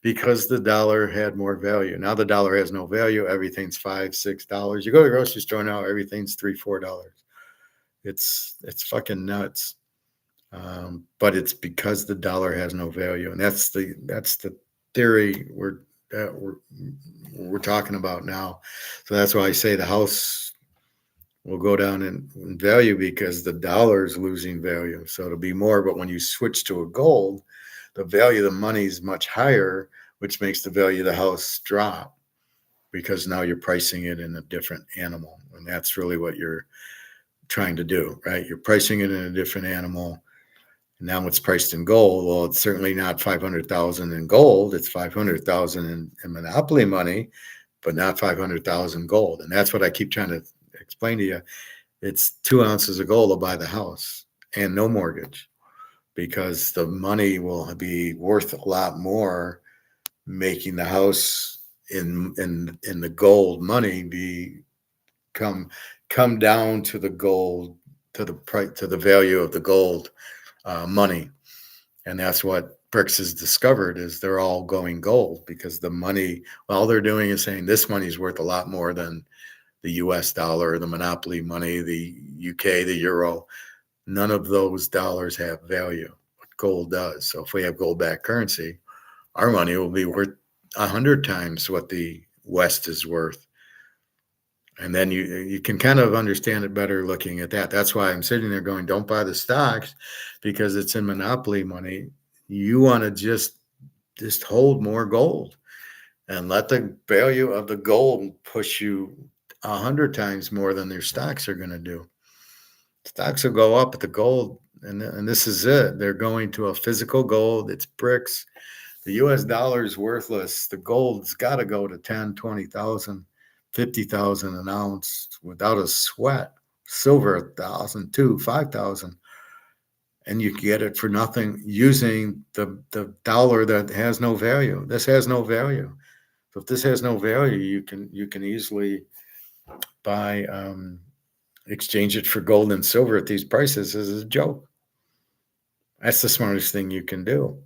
because the dollar had more value. Now the dollar has no value. Everything's $5-6. You go to the grocery store now, everything's $3-4. It's fucking nuts. But it's because the dollar has no value, and that's the theory we're talking about now. So that's why I say the house will go down in value because the dollar is losing value. So it'll be more, but when you switch to a gold, the value of the money is much higher, which makes the value of the house drop because now you're pricing it in a different animal. And that's really what you're trying to do, right? You're pricing it in a different animal. Now it's priced in gold. Well, it's certainly not 500,000 in gold. It's 500,000 in monopoly money, but not 500,000 gold. And that's what I keep trying to explain to you. It's 2 ounces of gold to buy the house and no mortgage because the money will be worth a lot more, making the house in the gold money come down to the gold, to the price, to the value of the gold money. And that's what Bricks has discovered is they're all going gold because the money, all they're doing is saying this money is worth a lot more than the US dollar, the monopoly money, the UK, the euro. None of those dollars have value, but gold does. So if we have gold-backed currency, our money will be worth 100 times what the West is worth. And then you can kind of understand it better looking at that. That's why I'm sitting there going, don't buy the stocks because it's in monopoly money. You want to just hold more gold and let the value of the gold push you 100 times more than their stocks are going to do. Stocks will go up, but the gold, and this is it. They're going to a physical gold. It's bricks. The US dollar is worthless. The gold's got to go to 10, 20,000, 50,000 an ounce without a sweat. Silver, 1,000, 2, 5,000. And you get it for nothing using the dollar that has no value. This has no value. So if this has no value, you can easily buy, exchange it for gold and silver at these prices as a joke. That's the smartest thing you can do.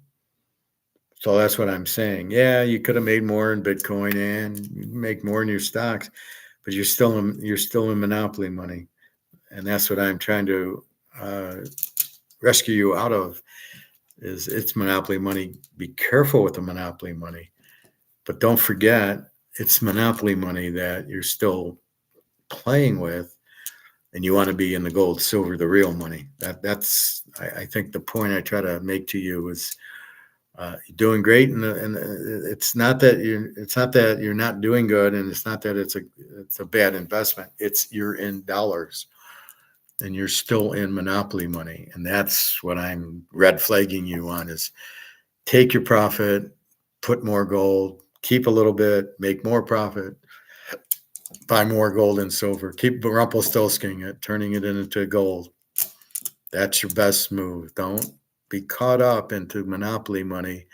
So that's what I'm saying. Yeah, you could have made more in Bitcoin and you make more in your stocks, but you're still in monopoly money, and that's what I'm trying to rescue you out of. Is it's monopoly money. Be careful with the monopoly money, but don't forget it's monopoly money that you're still playing with, and you want to be in the gold, silver, the real money. That's I think the point I try to make to you is. You're doing great, and it's not that you're not doing good, and it's not that it's a bad investment. It's you're in dollars, and you're still in monopoly money, and that's what I'm red flagging you on: is take your profit, put more gold, keep a little bit, make more profit, buy more gold and silver, keep Rumpelstiltskin it, turning it into gold. That's your best move. Don't be caught up into monopoly money.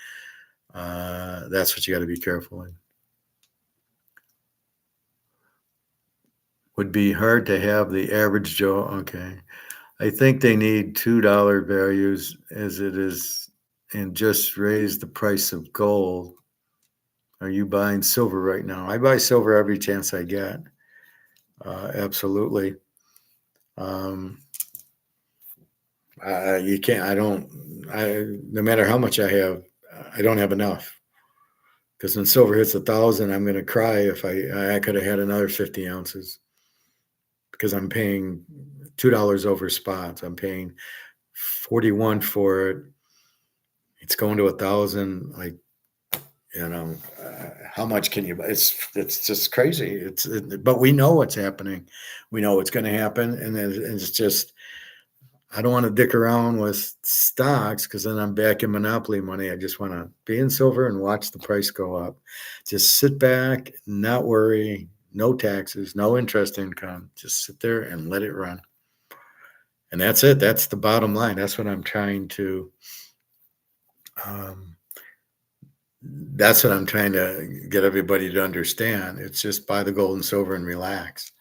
That's what you got to be careful in. Would be hard to have the average Joe. Okay. I think they need $2 values as it is and just raise the price of gold. Are you buying silver right now? I buy silver every chance I get. Absolutely. You can't. No matter how much I have, I don't have enough. Because when silver hits 1,000, I'm going to cry if I could have had another 50 ounces. Because I'm paying $2 over spots. I'm paying 41 for it. It's going to 1,000. Like, how much can you buy? It's just crazy. But we know what's happening. We know what's going to happen, and it's just, I don't want to dick around with stocks because then I'm back in monopoly money. I just want to be in silver and watch the price go up. Just sit back, not worry, no taxes, no interest income. Just sit there and let it run. And that's it. That's the bottom line. That's what I'm trying to. That's what I'm trying to get everybody to understand. It's just buy the gold and silver and relax.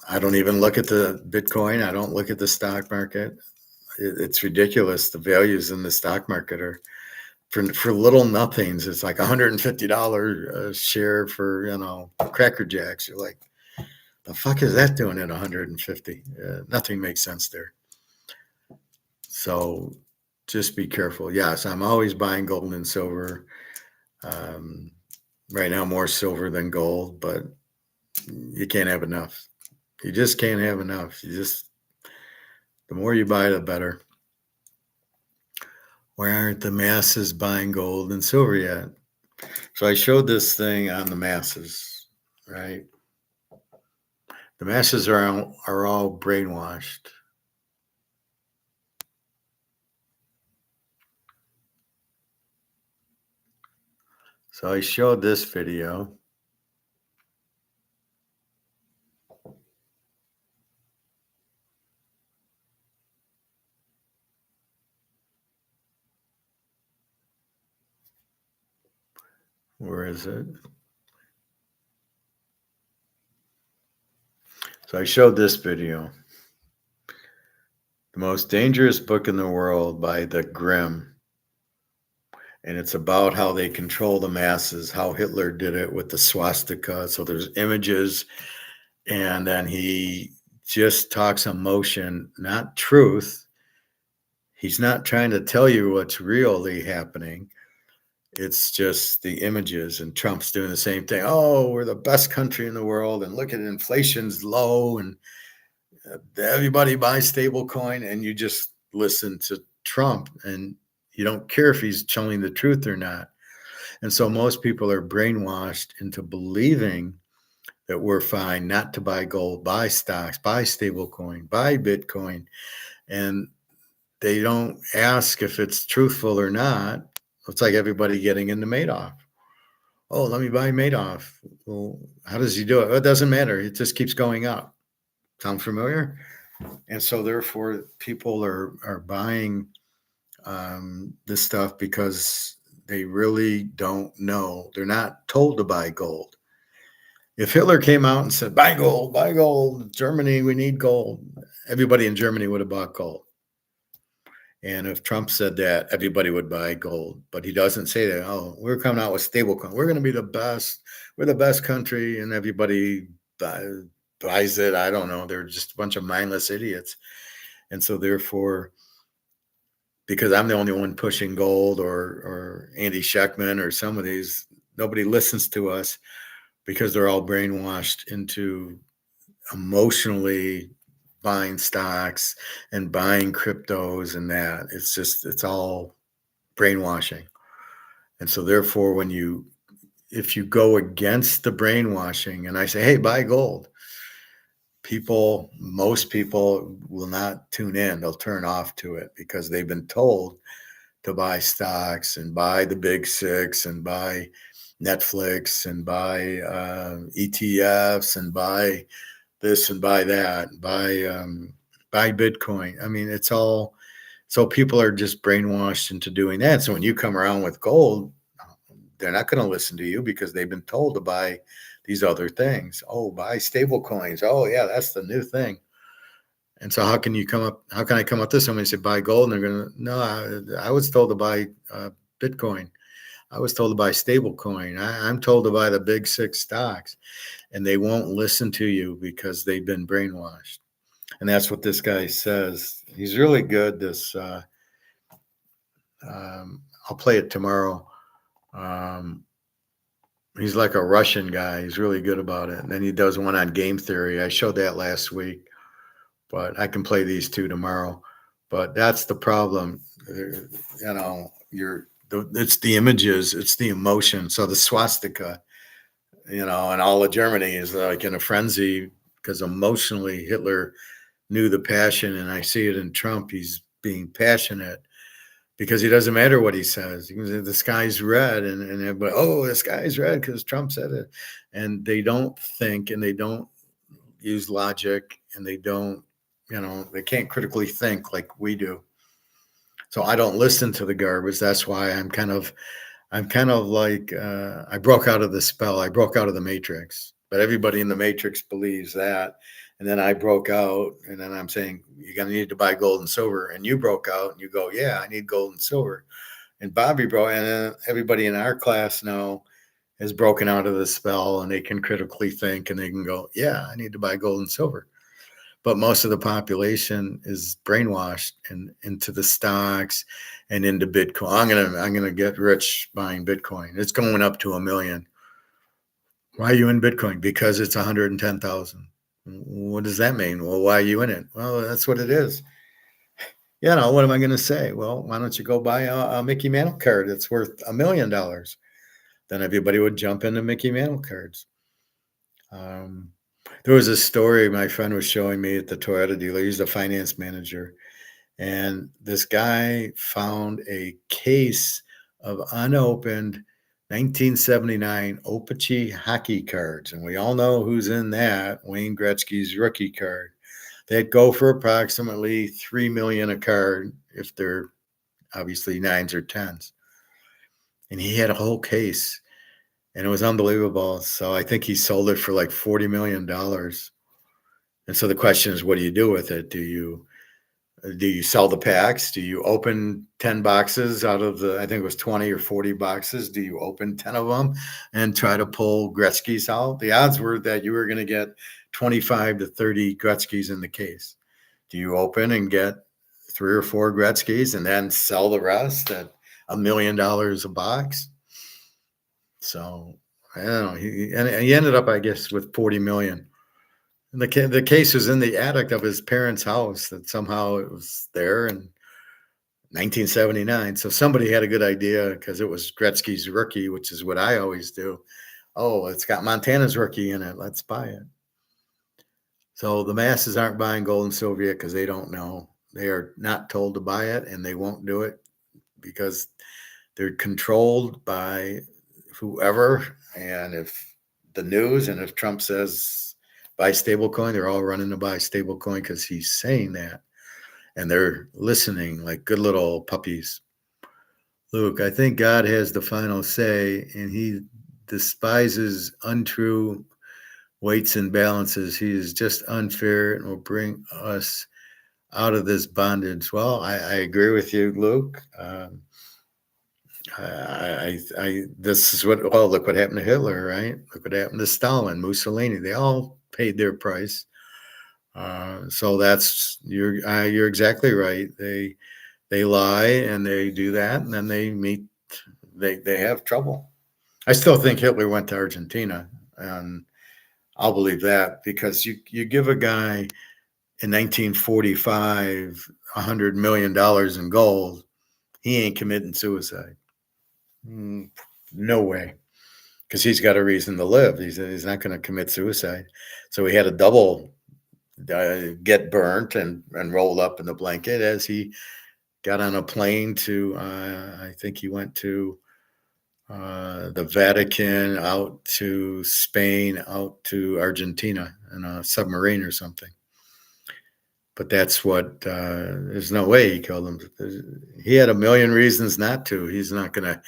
I don't even look at the Bitcoin. I don't look at the stock market. It's ridiculous. The values in the stock market are for little nothings. It's like $150 a share for, Cracker Jacks. You're like, the fuck is that doing at 150? Nothing makes sense there. So just be careful. Yes, I'm always buying gold and silver. Right now, more silver than gold, but you can't have enough. You just can't have enough. The more you buy, the better. Why aren't the masses buying gold and silver yet? So I showed this thing on the masses, right? The masses are all brainwashed. So I showed this video. Where is it? So I showed this video. The Most Dangerous Book in the World by the Grimm. And it's about how they control the masses, how Hitler did it with the swastika. So there's images, and then he just talks emotion, not truth. He's not trying to tell you what's really happening. It's just the images, and Trump's doing the same thing. Oh, we're the best country in the world, and look at inflation's low, and everybody buys stable coin, and you just listen to Trump, and you don't care if he's telling the truth or not. And so most people are brainwashed into believing that we're fine not to buy gold, buy stocks, buy stable coin, buy Bitcoin, and they don't ask if it's truthful or not. It's like everybody getting into Madoff. Oh, let me buy Madoff. Well, how does he do it? Well, it doesn't matter. It just keeps going up. Sound familiar? And so therefore people are buying this stuff because they really don't know. They're not told to buy gold. If Hitler came out and said, buy gold, Germany, we need gold, everybody in Germany would have bought gold. And if Trump said that, everybody would buy gold. But he doesn't say that. Oh, we're coming out with stablecoin. We're going to be the best. We're the best country. And everybody buys it. I don't know. They're just a bunch of mindless idiots. And so therefore, because I'm the only one pushing gold or Andy Scheckman or some of these, nobody listens to us because they're all brainwashed into emotionally buying stocks and buying cryptos and that. It's all brainwashing. And so therefore, if you go against the brainwashing and I say, hey, buy gold, most people will not tune in. They'll turn off to it because they've been told to buy stocks and buy the big six and buy Netflix and buy ETFs and buy this and buy that, buy Bitcoin. I mean, it's all, so people are just brainwashed into doing that. So when you come around with gold, they're not going to listen to you because they've been told to buy these other things. Oh, buy stable coins. Oh yeah, that's the new thing. And so how can I come up with this? Somebody say buy gold, and they're going to, no, I was told to buy Bitcoin. I was told to buy stable coin. I'm told to buy the big six stocks, and they won't listen to you because they've been brainwashed. And that's what this guy says. He's really good. I'll play it tomorrow. He's like a Russian guy. He's really good about it. And then he does one on game theory. I showed that last week, but I can play these two tomorrow. But that's the problem. It's the images, it's the emotion. So the swastika, and all of Germany is like in a frenzy because emotionally Hitler knew the passion, and I see it in Trump. He's being passionate because he doesn't matter what he says. He can say the sky's red, and everybody, the sky's red because Trump said it. And they don't think, and they don't use logic, and they don't, they can't critically think like we do. So I don't listen to the garbage. That's why I'm kind of like I broke out of the spell. I broke out of the matrix. But everybody in the matrix believes that. And then I broke out, and then I'm saying, you're going to need to buy gold and silver. And you broke out, and you go, yeah, I need gold and silver. And Bobby broke, and then everybody in our class now has broken out of the spell, and they can critically think, and they can go, yeah, I need to buy gold and silver. But most of the population is brainwashed and into the stocks and into Bitcoin. I'm gonna get rich buying Bitcoin. It's going up to 1 million. Why are you in Bitcoin? Because it's 110,000. What does that mean? Well, why are you in it? Well, that's what it is. What am I going to say? Well, why don't you go buy a Mickey Mantle card that's worth $1 million? Then everybody would jump into Mickey Mantle cards. There was a story my friend was showing me at the Toyota dealer. He's a finance manager. And this guy found a case of unopened 1979 Opachi hockey cards. And we all know who's in that, Wayne Gretzky's rookie card. They'd go for approximately $3 million a card if they're obviously 9s or 10s. And he had a whole case, and it was unbelievable. So I think he sold it for like $40 million. And so the question is, what do you do with it? Do you sell the packs? Do you open 10 boxes out of I think it was 20 or 40 boxes? Do you open 10 of them and try to pull Gretzky's out? The odds were that you were going to get 25 to 30 Gretzky's in the case. Do you open and get 3 or 4 Gretzky's and then sell the rest at $1 million a box? So I don't know. He ended up, I guess, with 40 million. And the case was in the attic of his parents' house, that somehow it was there in 1979. So somebody had a good idea because it was Gretzky's rookie, which is what I always do. Oh, it's got Montana's rookie in it. Let's buy it. So the masses aren't buying gold and silver yet because they don't know. They are not told to buy it, and they won't do it because they're controlled by whoever. And if the news, and if Trump says buy stablecoin, they're all running to buy stablecoin because he's saying that. And they're listening like good little puppies. Luke, I think God has the final say, and he despises untrue weights and balances. He is just unfair and will bring us out of this bondage. Well, I agree with you, Luke. This is look what happened to Hitler, right? Look what happened to Stalin, Mussolini. They all paid their price. So that's you're exactly right. They lie and they do that, and then they have trouble. I still think Hitler went to Argentina, and I'll believe that because you give a guy in 1945 $100 million in gold, he ain't committing suicide. No way, because he's got a reason to live. He's not going to commit suicide. So he had to double get burnt and rolled up in the blanket as he got on a plane to, I think he went to the Vatican, out to Spain, out to Argentina in a submarine or something. But that's what, there's no way he killed him. He had a million reasons not to. He's not going to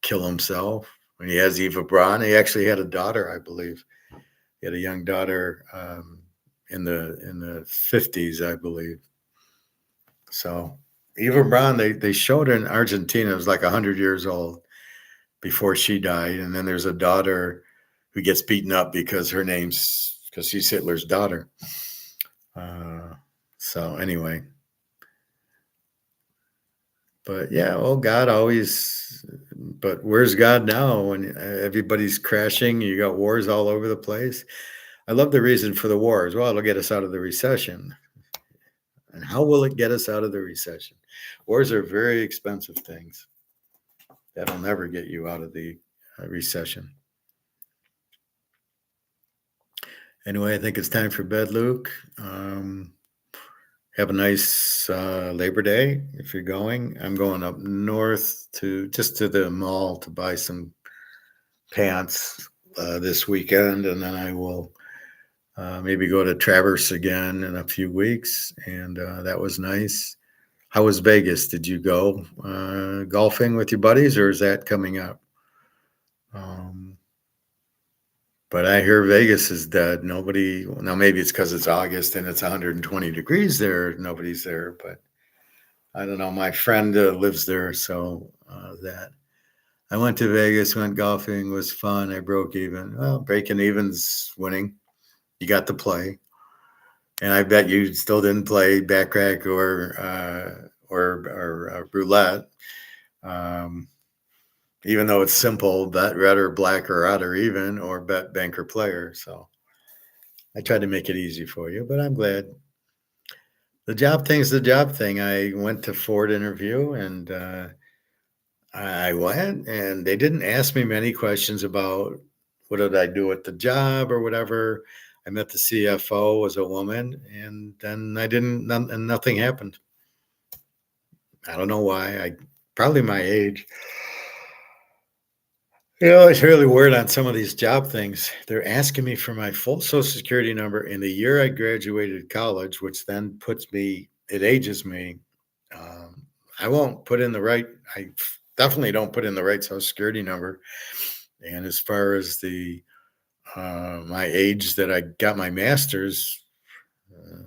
kill himself. When he has Eva Braun, he actually had a daughter, I believe. He had a young daughter in the 50s, I believe. So Eva Braun, they showed her in Argentina. It was like 100 years old before she died. And then there's a daughter who gets beaten up because she's Hitler's daughter. So anyway, but yeah, oh, God always, but where's God now when everybody's crashing? You got wars all over the place. I love the reason for the wars. Well, it'll get us out of the recession. And how will it get us out of the recession? Wars are very expensive things. That'll never get you out of the recession. Anyway, I think it's time for bed, Luke. Have a nice Labor Day if you're going. I'm going up north to the mall to buy some pants this weekend, and then I will maybe go to Traverse again in a few weeks. And that was nice. How was Vegas? Did you go golfing with your buddies, or is that coming up? But I hear Vegas is dead. Nobody, now maybe it's because it's August and it's 120 degrees there. Nobody's there, but I don't know. My friend lives there, so that. I went to Vegas, went golfing, was fun. I broke even. Well, breaking even's winning. You got to play. And I bet you still didn't play backrack or roulette. Even though it's simple, bet red or black or odd or even, or bet banker player. So I tried to make it easy for you, but I'm glad. The job thing's the job thing. I went to Ford interview and I went and they didn't ask me many questions about what did I do at the job or whatever. I met the CFO, was a woman, and then and nothing happened. I don't know why. Probably my age. It's really weird on some of these job things. They're asking me for my full Social Security number in the year I graduated college, which then it ages me. I won't put in I definitely don't put in the right Social Security number. And as far as my age that I got my master's,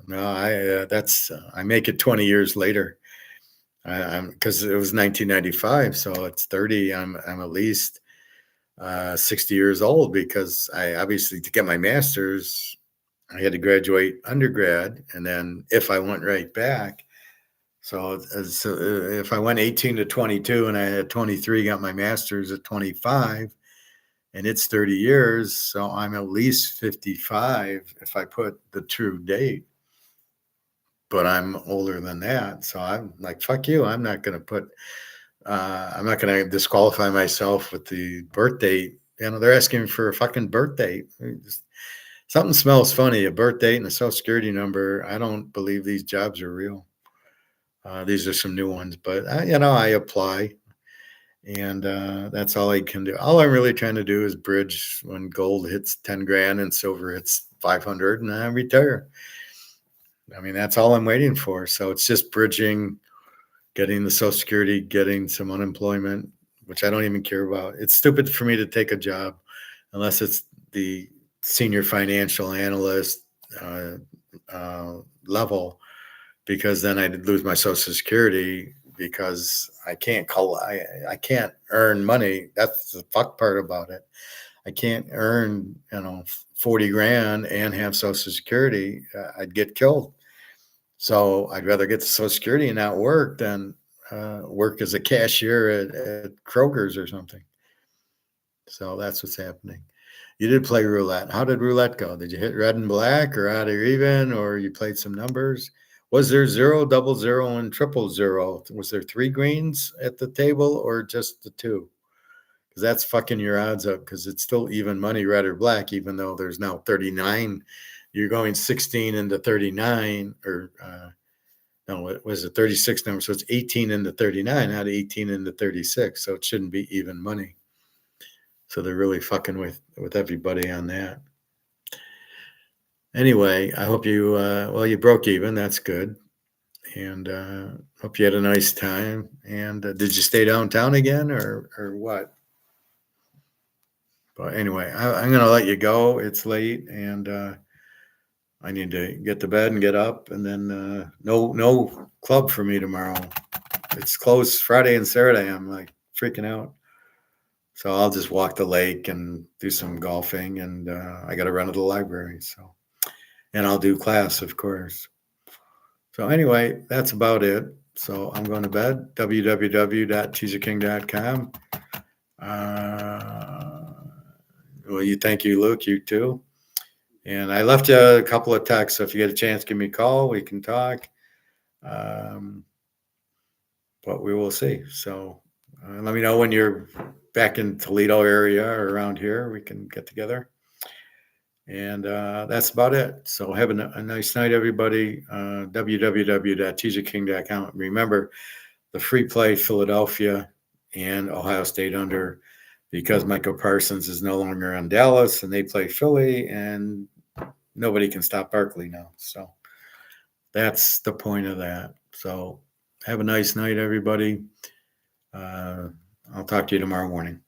no, I make it 20 years later. Because it was 1995, so it's 30. I'm at least 60 years old because I obviously, to get my master's, I had to graduate undergrad. And then if I went right back, so if I went 18 to 22 and I had 23, got my master's at 25, and it's 30 years. So I'm at least 55 if I put the true date. But I'm older than that. So I'm like, fuck you. I'm not going to disqualify myself with the birth date. They're asking me for a fucking birth date. Something smells funny, a birth date and a Social Security number. I don't believe these jobs are real. These are some new ones, but I apply, and that's all I can do. All I'm really trying to do is bridge when gold hits 10 grand and silver hits 500 and I retire. I mean, that's all I'm waiting for. So it's just bridging, getting the Social Security, getting some unemployment, which I don't even care about. It's stupid for me to take a job unless it's the senior financial analyst level, because then I'd lose my Social Security because I can't earn money. That's the fuck part about it. I can't earn 40 grand and have Social Security. I'd get killed. So I'd rather get the Social Security and not work than work as a cashier at Kroger's or something. So that's what's happening. You did play roulette. How did roulette go? Did you hit red and black or odd or even, or you played some numbers? Was there 0, 00, and 000? Was there 3 greens at the table or just the 2? Because that's fucking your odds up, because it's still even money, red or black, even though there's now 39. You're going 16 into 39, or no, it was a 36 number. So it's 18 into 39, not 18 into 36. So it shouldn't be even money. So they're really fucking with everybody on that. Anyway, I hope you broke even. That's good. And hope you had a nice time. And did you stay downtown again or what? But anyway, I'm going to let you go. It's late and I need to get to bed and get up. And then no club for me tomorrow. It's closed Friday and Saturday. I'm like freaking out. So I'll just walk the lake and do some golfing, and I got to run to the library. And I'll do class, of course. So anyway, that's about it. So I'm going to bed. www.teaserking.com. Well, thank you, Luke. You too. And I left you a couple of texts. So if you get a chance, give me a call. We can talk. But we will see. So let me know when you're back in Toledo area or around here. We can get together. And that's about it. So have a nice night, everybody. www.teaserking.com. Remember, the free play Philadelphia and Ohio State under, because Micah Parsons is no longer on Dallas and they play Philly, and nobody can stop Barkley now. So that's the point of that. So have a nice night, everybody. I'll talk to you tomorrow morning.